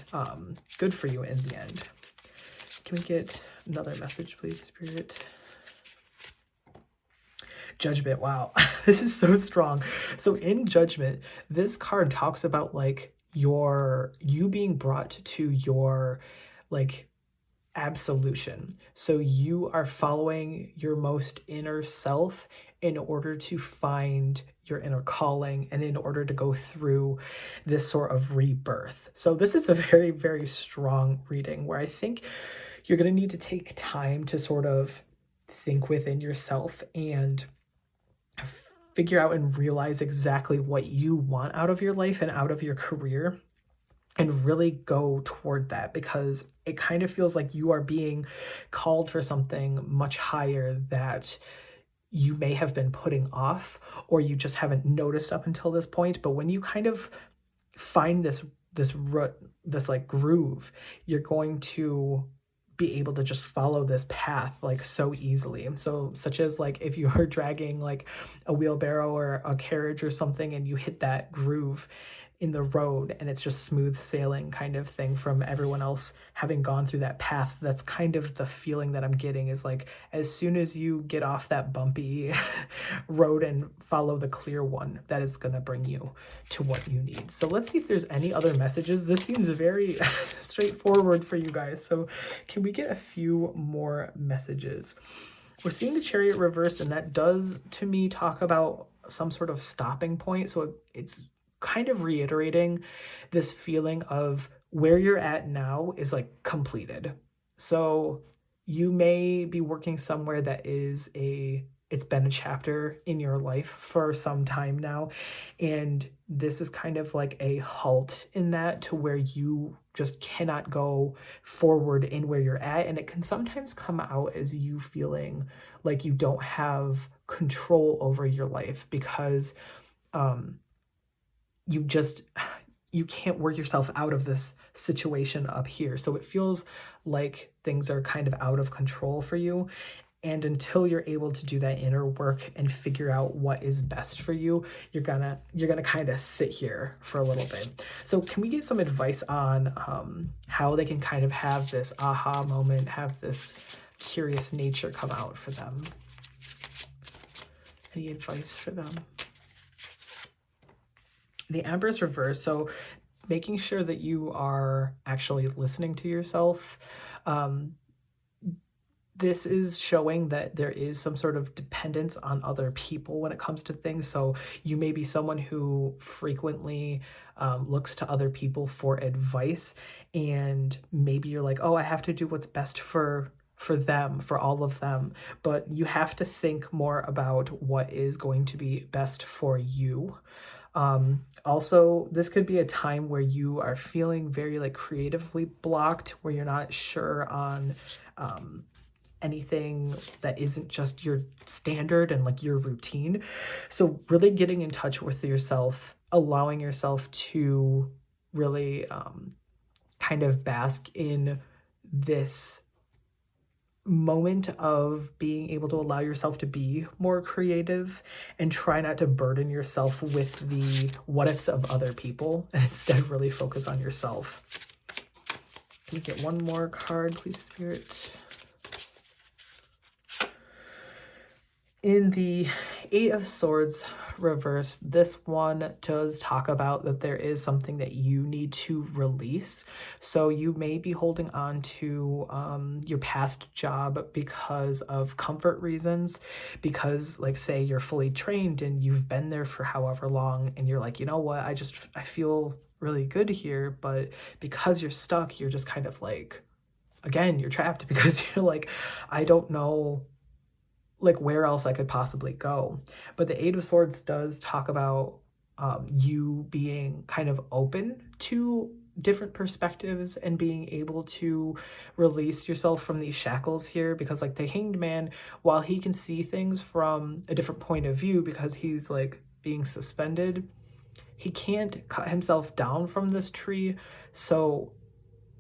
good for you in the end. Can we get another message, please, Spirit? Judgment. Wow, this is so strong. So in Judgment, this card talks about like you being brought to your like absolution. So you are following your most inner self in order to find your inner calling and in order to go through this sort of rebirth. So this is a very, very strong reading where I think you're going to need to take time to sort of think within yourself and figure out and realize exactly what you want out of your life and out of your career, and really go toward that, because it kind of feels like you are being called for something much higher that you may have been putting off, or you just haven't noticed up until this point. But when you kind of find this like groove, you're going to be able to just follow this path like so easily. So such as like if you are dragging like a wheelbarrow or a carriage or something and you hit that groove in the road and it's just smooth sailing kind of thing from everyone else having gone through that path. That's kind of the feeling that I'm getting, is like as soon as you get off that bumpy road and follow the clear one, that is going to bring you to what you need. So let's see if there's any other messages. This seems very straightforward for you guys. So can we get a few more messages? We're seeing the Chariot reversed, and that does to me talk about some sort of stopping point. So it's kind of reiterating this feeling of where you're at now is like completed. So you may be working somewhere that is it's been a chapter in your life for some time now, and this is kind of like a halt in that, to where you just cannot go forward in where you're at. And it can sometimes come out as you feeling like you don't have control over your life, because you can't work yourself out of this situation up here. So it feels like things are kind of out of control for you. And until you're able to do that inner work and figure out what is best for you, you're gonna kind of sit here for a little bit. So can we get some advice on how they can kind of have this aha moment, have this curious nature come out for them? Any advice for them? The Empress reverse, so making sure that you are actually listening to yourself. This is showing that there is some sort of dependence on other people when it comes to things. So you may be someone who frequently looks to other people for advice, and maybe you're like, oh, I have to do what's best for them, for all of them. But you have to think more about what is going to be best for you. Also, this could be a time where you are feeling very like creatively blocked, where you're not sure on anything that isn't just your standard and like your routine. So really getting in touch with yourself, allowing yourself to really kind of bask in this moment of being able to allow yourself to be more creative, and try not to burden yourself with the what ifs of other people, and instead really focus on yourself. Can we get one more card, please, Spirit? In the Eight of Swords reverse, this one does talk about that there is something that you need to release. So you may be holding on to your past job because of comfort reasons, because like say you're fully trained and you've been there for however long, and you're like, you know what, I feel really good here, but because you're stuck, you're just kind of like, again, you're trapped because you're like, I don't know like where else I could possibly go. But the Eight of Swords does talk about you being kind of open to different perspectives and being able to release yourself from these shackles here, because like the Hanged Man, while he can see things from a different point of view because he's like being suspended, he can't cut himself down from this tree. So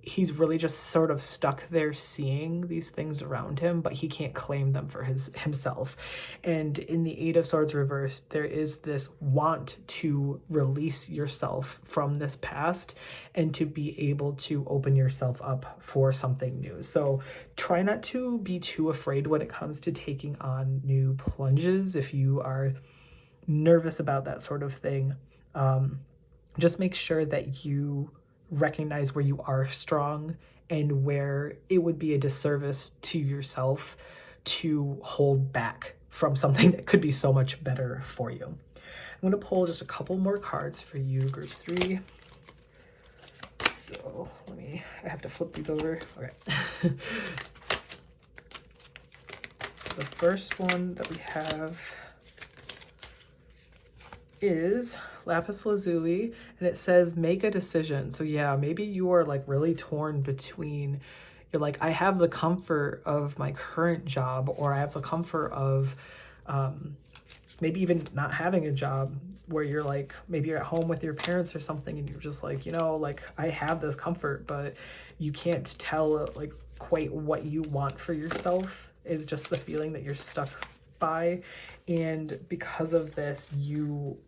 he's really just sort of stuck there seeing these things around him, but he can't claim them for himself. And in the Eight of Swords reverse, there is this want to release yourself from this past and to be able to open yourself up for something new. So try not to be too afraid when it comes to taking on new plunges if you are nervous about that sort of thing. Just make sure that you recognize where you are strong and where it would be a disservice to yourself to hold back from something that could be so much better for you. I'm going to pull just a couple more cards for you, group 3. So I have to flip these over. Okay. So the first one that we have is lapis lazuli, and it says make a decision. So yeah, maybe you are like really torn between, you're like, I have the comfort of my current job, or I have the comfort of maybe even not having a job, where you're like, maybe you're at home with your parents or something, and you're just like, you know, like I have this comfort, but you can't tell like quite what you want for yourself, is just the feeling that you're stuck by. And because of this, you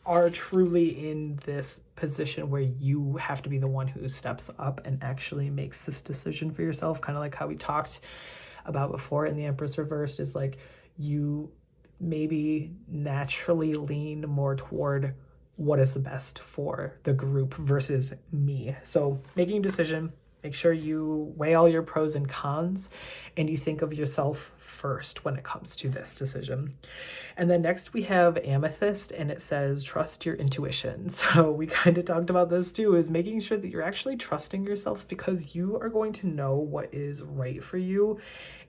are truly in this position where you have to be the one who steps up and actually makes this decision for yourself. Kind of like how we talked about before in the Empress reversed, is like you maybe naturally lean more toward what is the best for the group versus me. So making a decision, make sure you weigh all your pros and cons, and you think of yourself first when it comes to this decision. And then next we have amethyst, and it says trust your intuition. So we kind of talked about this too, is making sure that you're actually trusting yourself, because you are going to know what is right for you,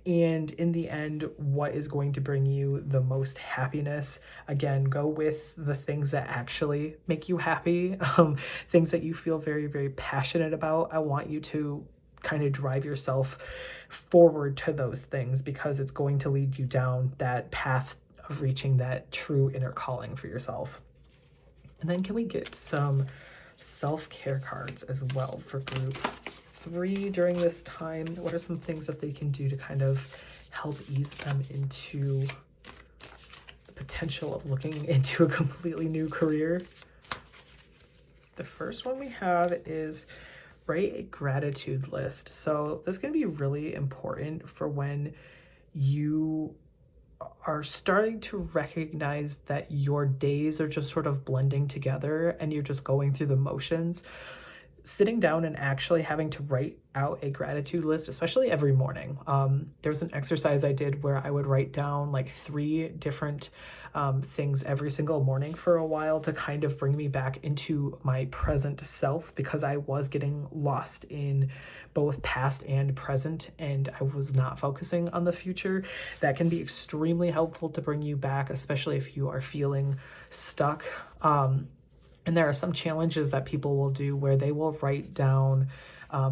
and in the end, what is going to bring you the most happiness. Again, go with the things that actually make you happy, things that you feel very, very passionate about. I want you to kind of drive yourself forward to those things, because it's going to lead you down that path of reaching that true inner calling for yourself. And then can we get some self-care cards as well for group 3 during this time? What are some things that they can do to kind of help ease them into the potential of looking into a completely new career? The first one we have is write a gratitude list. So this can be really important for when you are starting to recognize that your days are just sort of blending together and you're just going through the motions, sitting down and actually having to write out a gratitude list, especially every morning. There's an exercise I did where I would write down like 3 different things every single morning for a while to kind of bring me back into my present self, because I was getting lost in both past and present and I was not focusing on the future. That can be extremely helpful to bring you back, especially if you are feeling stuck. And there are some challenges that people will do where they will write down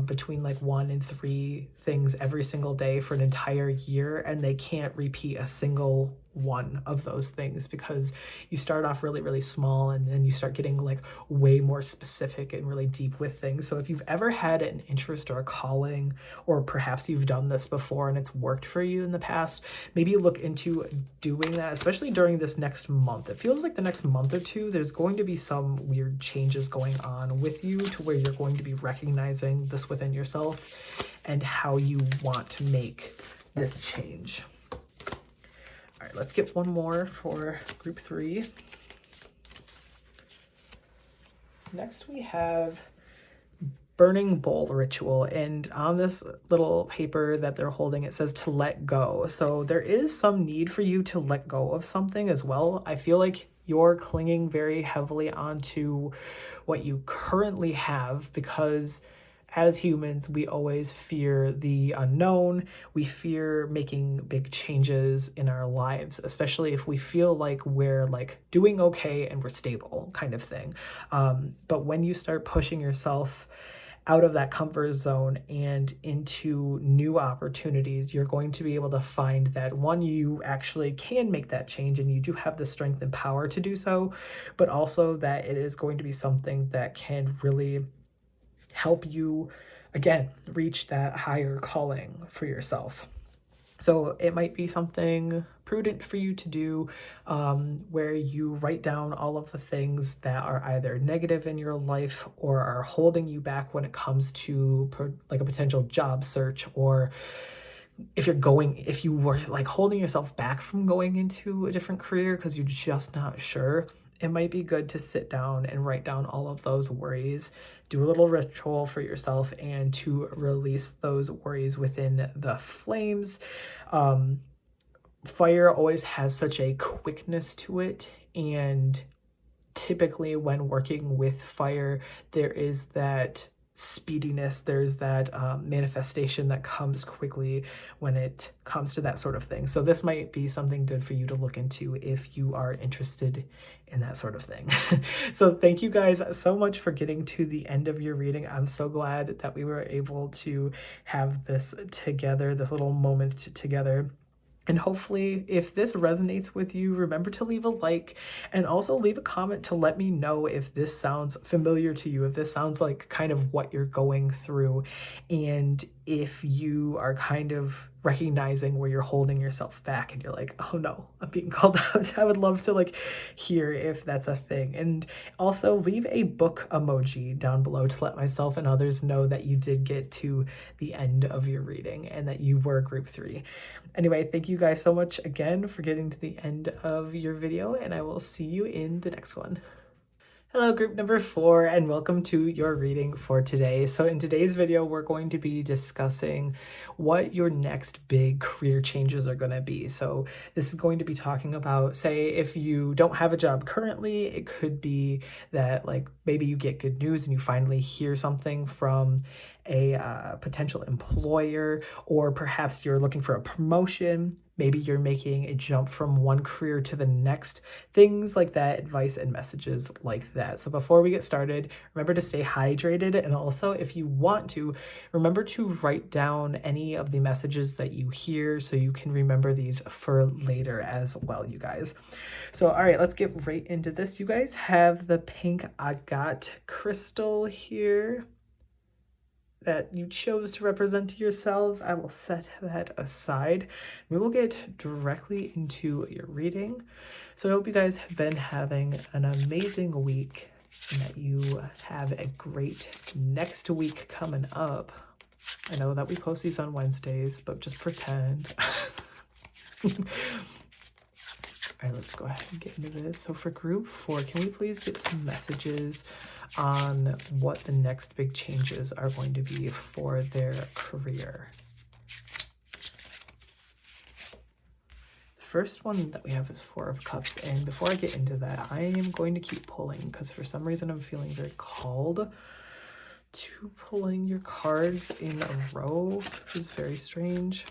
between like 1 and 3 things every single day for an entire year, and they can't repeat a single one of those things because you start off really, really small and then you start getting like way more specific and really deep with things. So if you've ever had an interest or a calling, or perhaps you've done this before and it's worked for you in the past, maybe look into doing that, especially during this next month. It feels like the next month or two, there's going to be some weird changes going on with you to where you're going to be recognizing this within yourself and how you want to make this change. All right, let's get one more for group 3. Next we have burning bowl ritual, and on this little paper that they're holding, it says to let go. So there is some need for you to let go of something as well. I feel like you're clinging very heavily onto what you currently have because as humans, we always fear the unknown. We fear making big changes in our lives, especially if we feel like we're like doing okay and we're stable kind of thing. But when you start pushing yourself out of that comfort zone and into new opportunities, you're going to be able to find that one, you actually can make that change and you do have the strength and power to do so, but also that it is going to be something that can really help you, again, reach that higher calling for yourself. So it might be something prudent for you to do where you write down all of the things that are either negative in your life or are holding you back when it comes to like a potential job search, or if you were like holding yourself back from going into a different career because you're just not sure. It might be good to sit down and write down all of those worries, do a little ritual for yourself, and to release those worries within the flames. Fire always has such a quickness to it, and typically when working with fire, there is that speediness, there's that manifestation that comes quickly when it comes to that sort of thing. So this might be something good for you to look into if you are interested in that sort of thing. So thank you guys so much for getting to the end of your reading. I'm so glad that we were able to have this together, this little moment together. And hopefully, if this resonates with you, remember to leave a like and also leave a comment to let me know if this sounds familiar to you, if this sounds like kind of what you're going through, and if you are kind of recognizing where you're holding yourself back and you're like, oh no, I'm being called out. I would love to like hear if that's a thing. And also leave a book emoji down below to let myself and others know that you did get to the end of your reading and that you were group 3. Anyway, thank you guys so much again for getting to the end of your video, and I will see you in the next one. Hello, group number 4, and welcome to your reading for today. So in today's video, we're going to be discussing what your next big career changes are going to be. So this is going to be talking about, say, if you don't have a job currently, it could be that like maybe you get good news and you finally hear something from a potential employer, or perhaps you're looking for a promotion. Maybe you're making a jump from one career to the next, things like that, advice and messages like that. So before we get started, remember to stay hydrated. And also, if you want to, remember to write down any of the messages that you hear so you can remember these for later as well, you guys. So, all right, let's get right into this. You guys have the pink agate crystal here that you chose to represent yourselves. I will set that aside. We will get directly into your reading. So I hope you guys have been having an amazing week and that you have a great next week coming up. I know that we post these on Wednesdays, but just pretend. All right, let's go ahead and get into this. So for group 4, can we please get some messages on what the next big changes are going to be for their career? The first one that we have is 4 of Cups, and before I get into that, I am going to keep pulling because for some reason I'm feeling very called to pulling your cards in a row, which is very strange.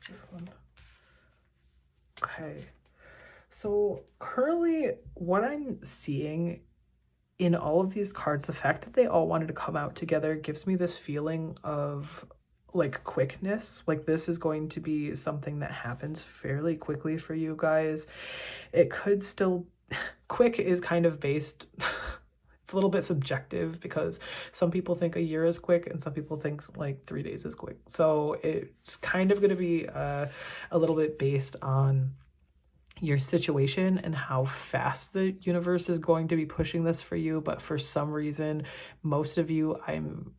This one. Okay. So currently what I'm seeing in all of these cards, the fact that they all wanted to come out together gives me this feeling of like quickness. Like this is going to be something that happens fairly quickly for you guys. It could still, quick is kind of based, it's a little bit subjective because some people think a year is quick and some people think like 3 days is quick. So it's kind of going to be a little bit based on your situation and how fast the universe is going to be pushing this for you. But for some reason, most of you, I'm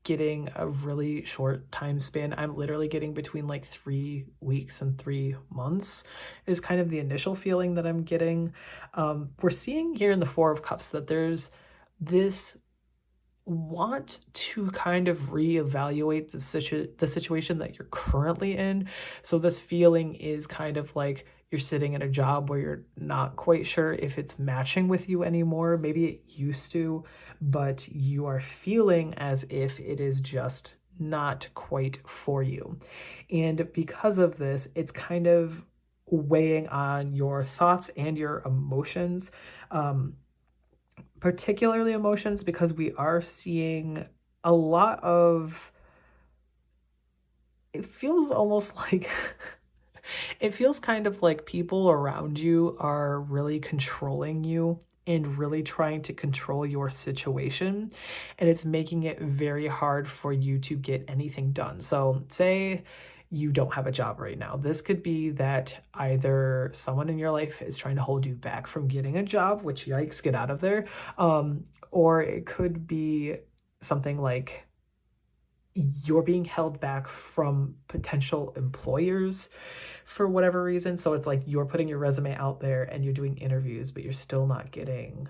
getting a really short time span. I'm literally getting between like 3 weeks and 3 months is kind of the initial feeling that I'm getting. We're seeing here in the 4 of Cups that there's this want to kind of reevaluate the situation that you're currently in. So this feeling is kind of like you're sitting in a job where you're not quite sure if it's matching with you anymore. Maybe it used to, but you are feeling as if it is just not quite for you. And because of this, it's kind of weighing on your thoughts and your emotions. Particularly emotions, because we are seeing a lot of, it feels almost like it feels kind of like people around you are really controlling you and really trying to control your situation, and it's making it very hard for you to get anything done. So say you don't have a job right now. This could be that either someone in your life is trying to hold you back from getting a job, which yikes, get out of there. Or it could be something like you're being held back from potential employers for whatever reason. So it's like you're putting your resume out there and you're doing interviews, but you're still not getting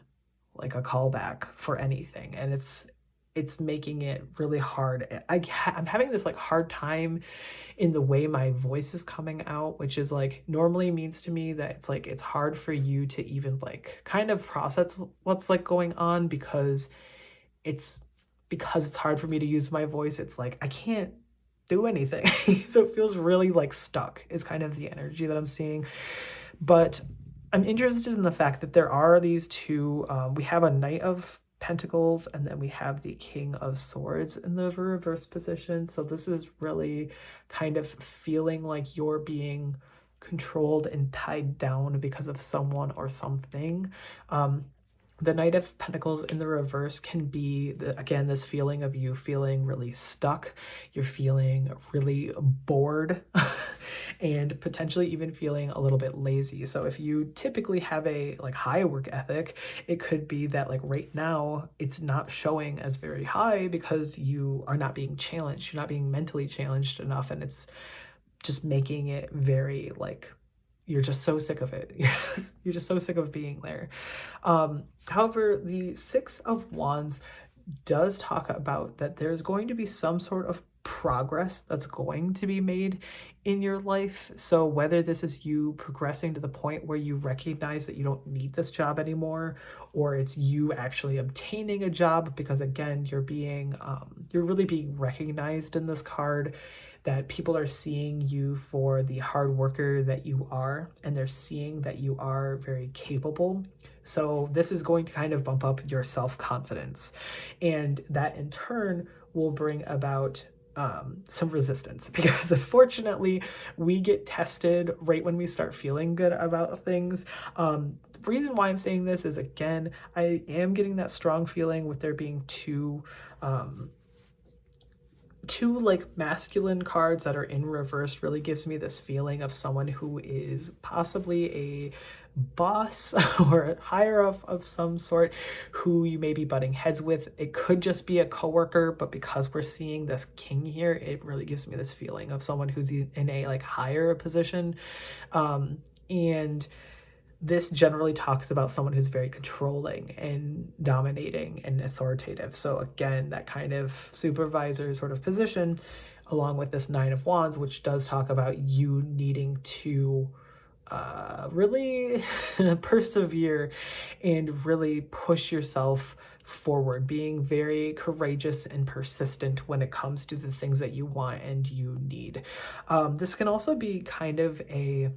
like a callback for anything. And it's making it really hard. I'm having this like hard time in the way my voice is coming out, which is like normally means to me that it's like it's hard for you to even like kind of process what's like going on it's because it's hard for me to use my voice. It's like I can't do anything. So it feels really like stuck is kind of the energy that I'm seeing. But I'm interested in the fact that there are these two, we have a Knight of Pentacles and then we have the King of Swords in the reverse position. So this is really kind of feeling like you're being controlled and tied down because of someone or something. The Knight of Pentacles in the reverse can be, again, this feeling of you feeling really stuck. You're feeling really bored and potentially even feeling a little bit lazy. So if you typically have a like high work ethic, it could be that like right now it's not showing as very high because you are not being challenged. You're not being mentally challenged enough. And it's just making it very like, you're just so sick of it. You're just so sick of being there. However, the 6 of Wands does talk about that there's going to be some sort of progress that's going to be made in your life. So whether this is you progressing to the point where you recognize that you don't need this job anymore, or it's you actually obtaining a job, because again, you're really being recognized in this card, that people are seeing you for the hard worker that you are, and they're seeing that you are very capable. So this is going to kind of bump up your self-confidence, and that in turn will bring about some resistance, because unfortunately we get tested right when we start feeling good about things. The reason why I'm saying this is, again, I am getting that strong feeling with there being two like masculine cards that are in reverse really gives me this feeling of someone who is possibly a boss or higher up of some sort who you may be butting heads with. It could just be a coworker, but because we're seeing this king here, it really gives me this feeling of someone who's in a like higher position. And this generally talks about someone who's very controlling and dominating and authoritative. So again, that kind of supervisor sort of position, along with this Nine of Wands, which does talk about you needing to really persevere and really push yourself forward, being very courageous and persistent when it comes to the things that you want and you need. This can also be kind of a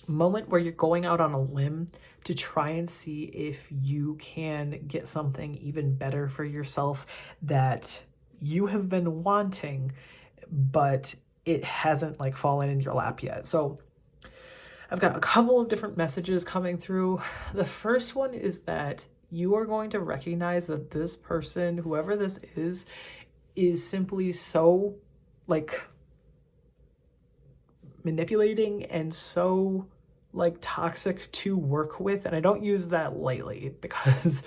moment where you're going out on a limb to try and see if you can get something even better for yourself that you have been wanting, but it hasn't like fallen in your lap yet. So I've got a couple of different messages coming through. The first one is that you are going to recognize that this person, whoever this is simply so like manipulating and so like toxic to work with. And I don't use that lightly because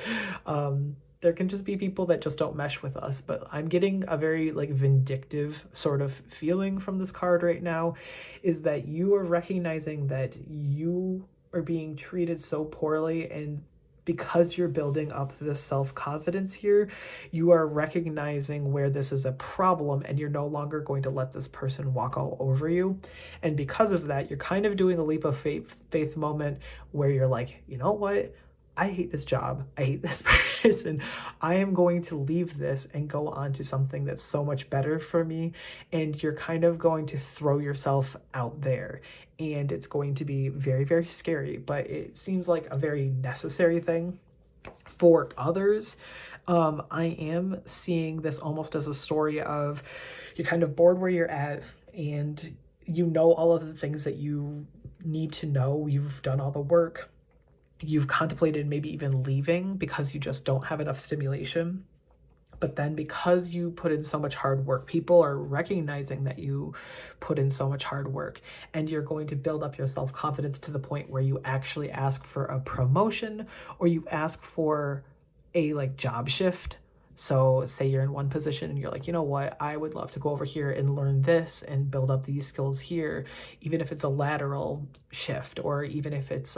there can just be people that just don't mesh with us, but I'm getting a very like vindictive sort of feeling from this card right now, is that you are recognizing that you are being treated so poorly, and because you're building up this self-confidence here, you are recognizing where this is a problem and you're no longer going to let this person walk all over you. And because of that, you're kind of doing a leap of faith moment where you're like, you know what? I hate this job. I hate this person. I am going to leave this and go on to something that's so much better for me. And you're kind of going to throw yourself out there. And it's going to be very, very scary, but it seems like a very necessary thing for others. I am seeing this almost as a story of you're kind of bored where you're at, and you know all of the things that you need to know. You've done all the work. You've contemplated maybe even leaving because you just don't have enough stimulation. But then because you put in so much hard work, people are recognizing that you put in so much hard work, and you're going to build up your self-confidence to the point where you actually ask for a promotion, or you ask for a like job shift. So say you're in one position and you're like, you know what, I would love to go over here and learn this and build up these skills here, even if it's a lateral shift, or even if it's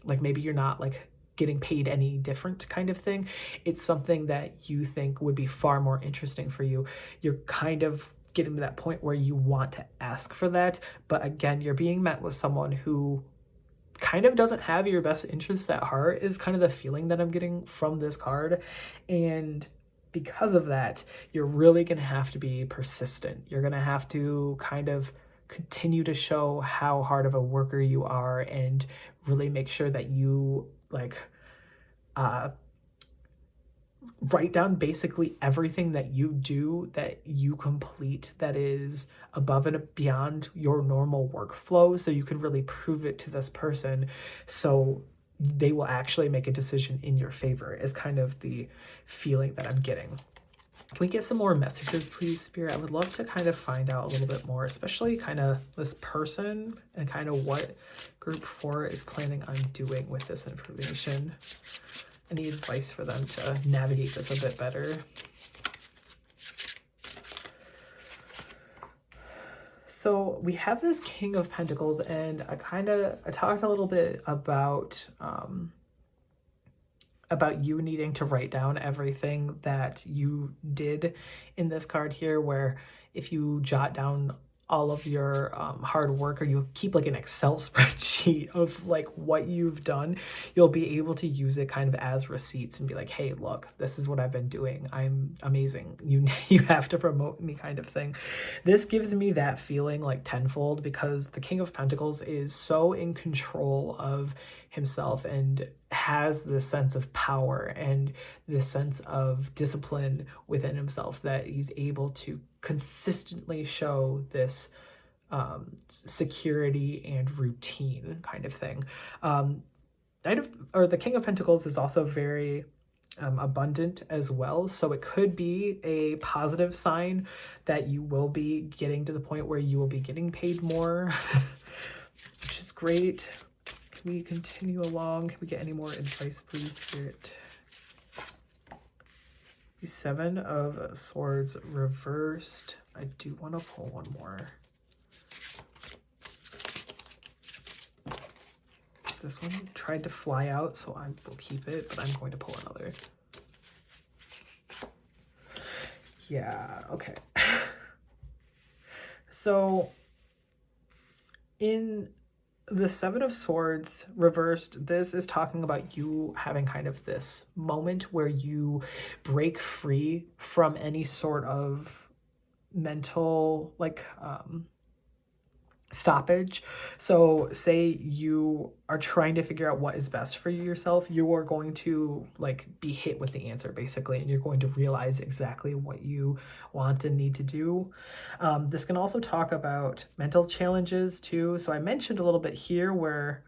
like maybe you're not like getting paid any different kind of thing. It's something that you think would be far more interesting for you. You're kind of getting to that point where you want to ask for that. But again, you're being met with someone who kind of doesn't have your best interests at heart, is kind of the feeling that I'm getting from this card. And because of that, you're really going to have to be persistent. You're going to have to kind of continue to show how hard of a worker you are, and really make sure that you like write down basically everything that you do, that you complete, that is above and beyond your normal workflow, so you can really prove it to this person so they will actually make a decision in your favor, is kind of the feeling that I'm getting. Can we get some more messages, please, Spirit? I would love to kind of find out a little bit more, especially kind of this person and kind of what group 4 is planning on doing with this information. I need advice for them to navigate this a bit better. So we have this King of Pentacles, and I talked a little bit about you needing to write down everything that you did in this card here, where if you jot down all of your hard work, or you keep like an Excel spreadsheet of like what you've done, you'll be able to use it kind of as receipts and be like, hey, look, this is what I've been doing. I'm amazing. You have to promote me, kind of thing. This gives me that feeling like tenfold, because the King of Pentacles is so in control of himself and has this sense of power and this sense of discipline within himself, that he's able to consistently show this security and routine kind of thing. The King of Pentacles is also very abundant as well, so it could be a positive sign that you will be getting to the point where you will be getting paid more, which is great. we continue along, can we get any more advice, please, Spirit? The Seven of Swords reversed. I do want to pull one more. This one tried to fly out, so I will keep it, but I'm going to pull another. Yeah, okay. So in the Seven of Swords reversed, this is talking about you having kind of this moment where you break free from any sort of mental, like, stoppage. So say you are trying to figure out what is best for you yourself, you are going to like be hit with the answer basically, and you're going to realize exactly what you want and need to do. This can also talk about mental challenges too. So I mentioned a little bit here where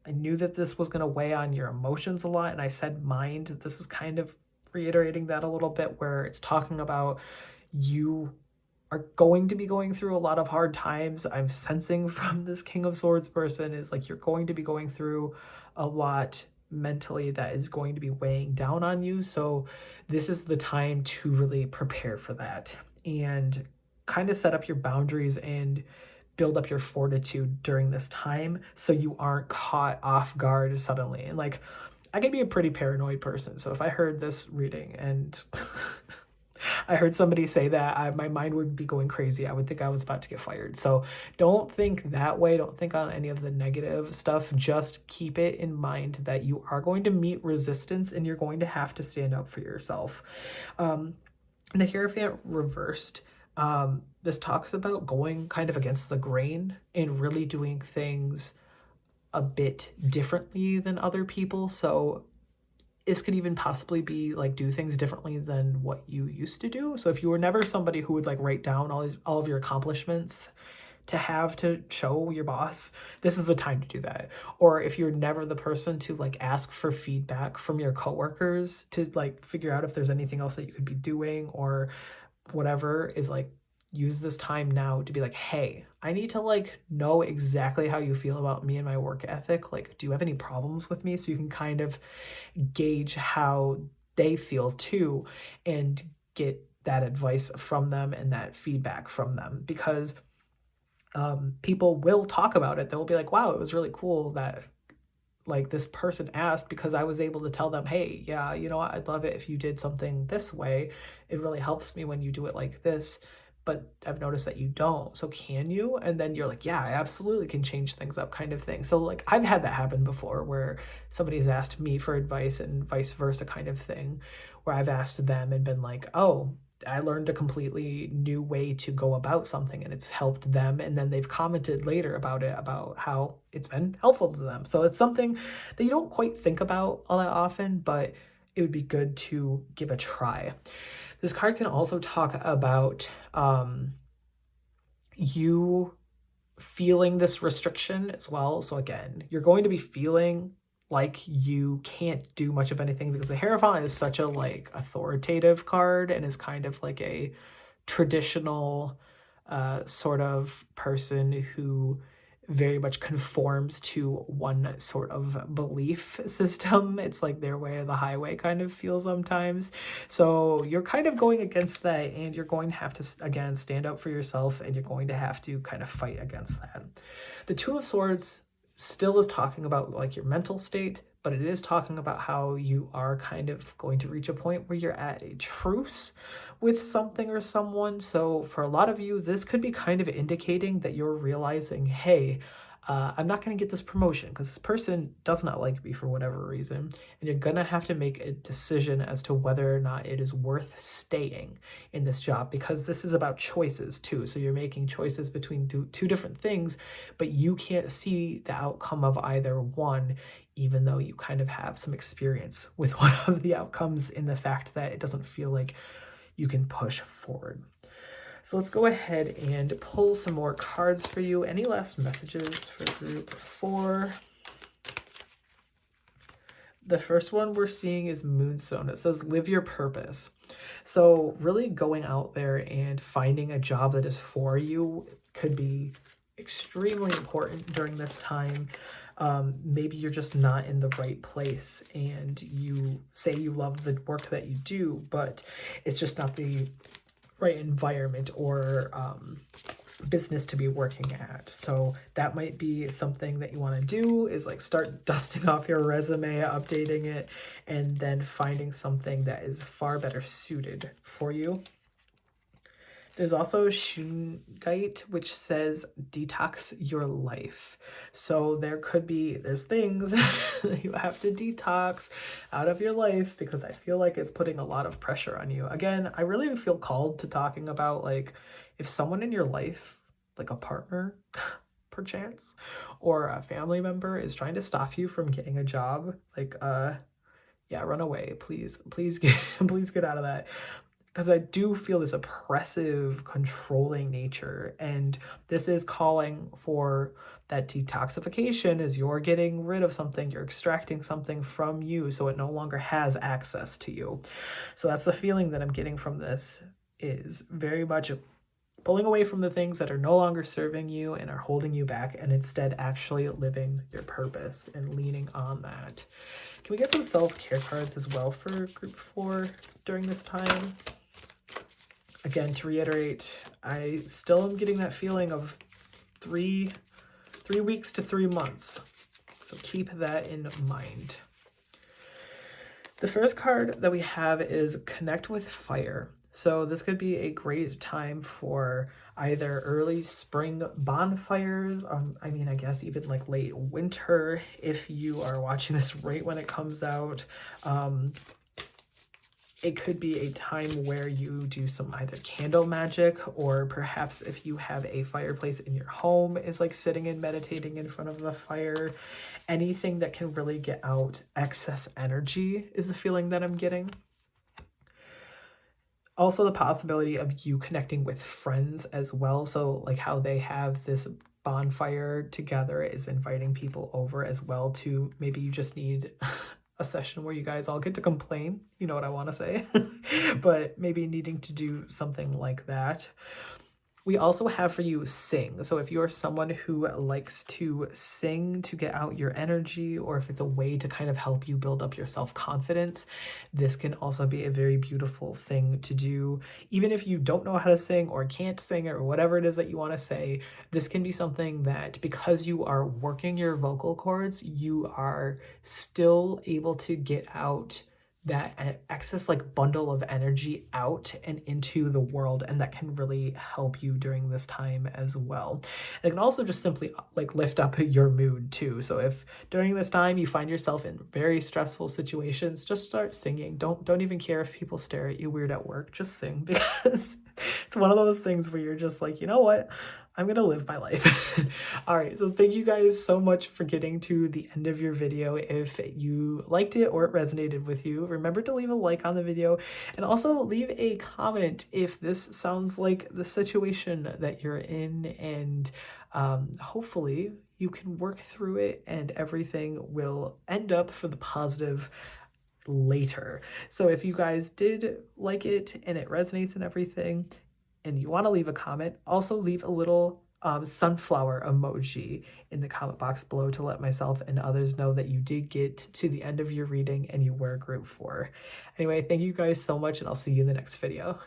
I knew that this was going to weigh on your emotions a lot, and I said mind. This is kind of reiterating that a little bit, where it's talking about you are going to be going through a lot of hard times. I'm sensing from this King of Swords person is like you're going to be going through a lot mentally that is going to be weighing down on you. So this is the time to really prepare for that and kind of set up your boundaries and build up your fortitude during this time so you aren't caught off guard suddenly. And like, I can be a pretty paranoid person. So if I heard this reading and I heard somebody say that, my mind would be going crazy. I would think I was about to get fired. So don't think that way. Don't think on any of the negative stuff. Just keep it in mind that you are going to meet resistance and you're going to have to stand up for yourself. The Hierophant reversed. This talks about going kind of against the grain and really doing things a bit differently than other people. So this could even possibly be like do things differently than what you used to do. So if you were never somebody who would like write down all of your accomplishments to have to show your boss, this is the time to do that. Or if you're never the person to like ask for feedback from your coworkers to like figure out if there's anything else that you could be doing or whatever, is like use this time now to be like, hey, I need to like know exactly how you feel about me and my work ethic. Like, do you have any problems with me? So you can kind of gauge how they feel too and get that advice from them and that feedback from them, because people will talk about it. They'll be like, wow, it was really cool that like this person asked, because I was able to tell them, hey, yeah, you know what, I'd love it if you did something this way. It really helps me when you do it like this, but I've noticed that you don't. So can you? And then you're like, yeah, I absolutely can change things up, kind of thing. So like I've had that happen before where somebody's asked me for advice and vice versa, kind of thing, where I've asked them and been like, oh, I learned a completely new way to go about something and it's helped them. And then they've commented later about it, about how it's been helpful to them. So it's something that you don't quite think about all that often, but it would be good to give a try. This card can also talk about you feeling this restriction as well. So again, you're going to be feeling like you can't do much of anything, because the Hierophant is such a like authoritative card and is kind of like a traditional sort of person who very much conforms to one sort of belief system. It's like their way or the highway, kind of feel sometimes. So you're kind of going against that, and you're going to have to, again, stand up for yourself, and you're going to have to kind of fight against that. The Two of Swords still is talking about like your mental state, but it is talking about how you are kind of going to reach a point where you're at a truce with something or someone. So for a lot of you, this could be kind of indicating that you're realizing, hey, I'm not going to get this promotion because this person does not like me for whatever reason. And you're going to have to make a decision as to whether or not it is worth staying in this job, because this is about choices too. So you're making choices between two different things, but you can't see the outcome of either one, even though you kind of have some experience with one of the outcomes, in the fact that it doesn't feel like you can push forward. So let's go ahead and pull some more cards for you. Any last messages for group 4? The first one we're seeing is Moonstone. It says, live your purpose. So really going out there and finding a job that is for you could be extremely important during this time. Maybe you're just not in the right place and you say you love the work that you do, but it's just not the right environment or business to be working at. So that might be something that you want to do, is like start dusting off your resume, updating it, and then finding something that is far better suited for you. There's also Shungite, which says detox your life. So there's things that you have to detox out of your life, because I feel like it's putting a lot of pressure on you. Again, I really feel called to talking about, like, if someone in your life, like a partner, perchance, or a family member is trying to stop you from getting a job, like, yeah, run away, please, please get, please get out of that, because I do feel this oppressive, controlling nature, and this is calling for that detoxification. As you're getting rid of something, you're extracting something from you so it no longer has access to you. So that's the feeling that I'm getting from this, is very much pulling away from the things that are no longer serving you and are holding you back, and instead actually living your purpose and leaning on that. Can we get some self-care cards as well for group 4 during this time? Again, to reiterate, I still am getting that feeling of 3 weeks to 3 months. So keep that in mind. The first card that we have is Connect with Fire. So this could be a great time for either early spring bonfires, I mean, I guess even like late winter if you are watching this right when it comes out. It could be a time where you do some either candle magic, or perhaps if you have a fireplace in your home, is like sitting and meditating in front of the fire. Anything that can really get out excess energy is the feeling that I'm getting. Also the possibility of you connecting with friends as well. So like how they have this bonfire together is inviting people over as well, to maybe you just need a session where you guys all get to complain, you know what I want to say, but maybe needing to do something like that. We also have for you sing. So if you're someone who likes to sing to get out your energy, or if it's a way to kind of help you build up your self-confidence, this can also be a very beautiful thing to do. Even if you don't know how to sing or can't sing or whatever it is that you want to say, this can be something that, because you are working your vocal cords, you are still able to get out that excess like bundle of energy out and into the world, and that can really help you during this time as well. And it can also just simply like lift up your mood too. So if during this time you find yourself in very stressful situations, just start singing. Don't even care if people stare at you weird at work, just sing, because it's one of those things where you're just like, you know what, I'm gonna live my life. All right, so thank you guys so much for getting to the end of your video. If you liked it or it resonated with you, remember to leave a like on the video, and also leave a comment if this sounds like the situation that you're in, and hopefully you can work through it and everything will end up for the positive later. So if you guys did like it and it resonates and everything, and you want to leave a comment, also leave a little sunflower emoji in the comment box below to let myself and others know that you did get to the end of your reading and you were group 4. Anyway, thank you guys so much, and I'll see you in the next video.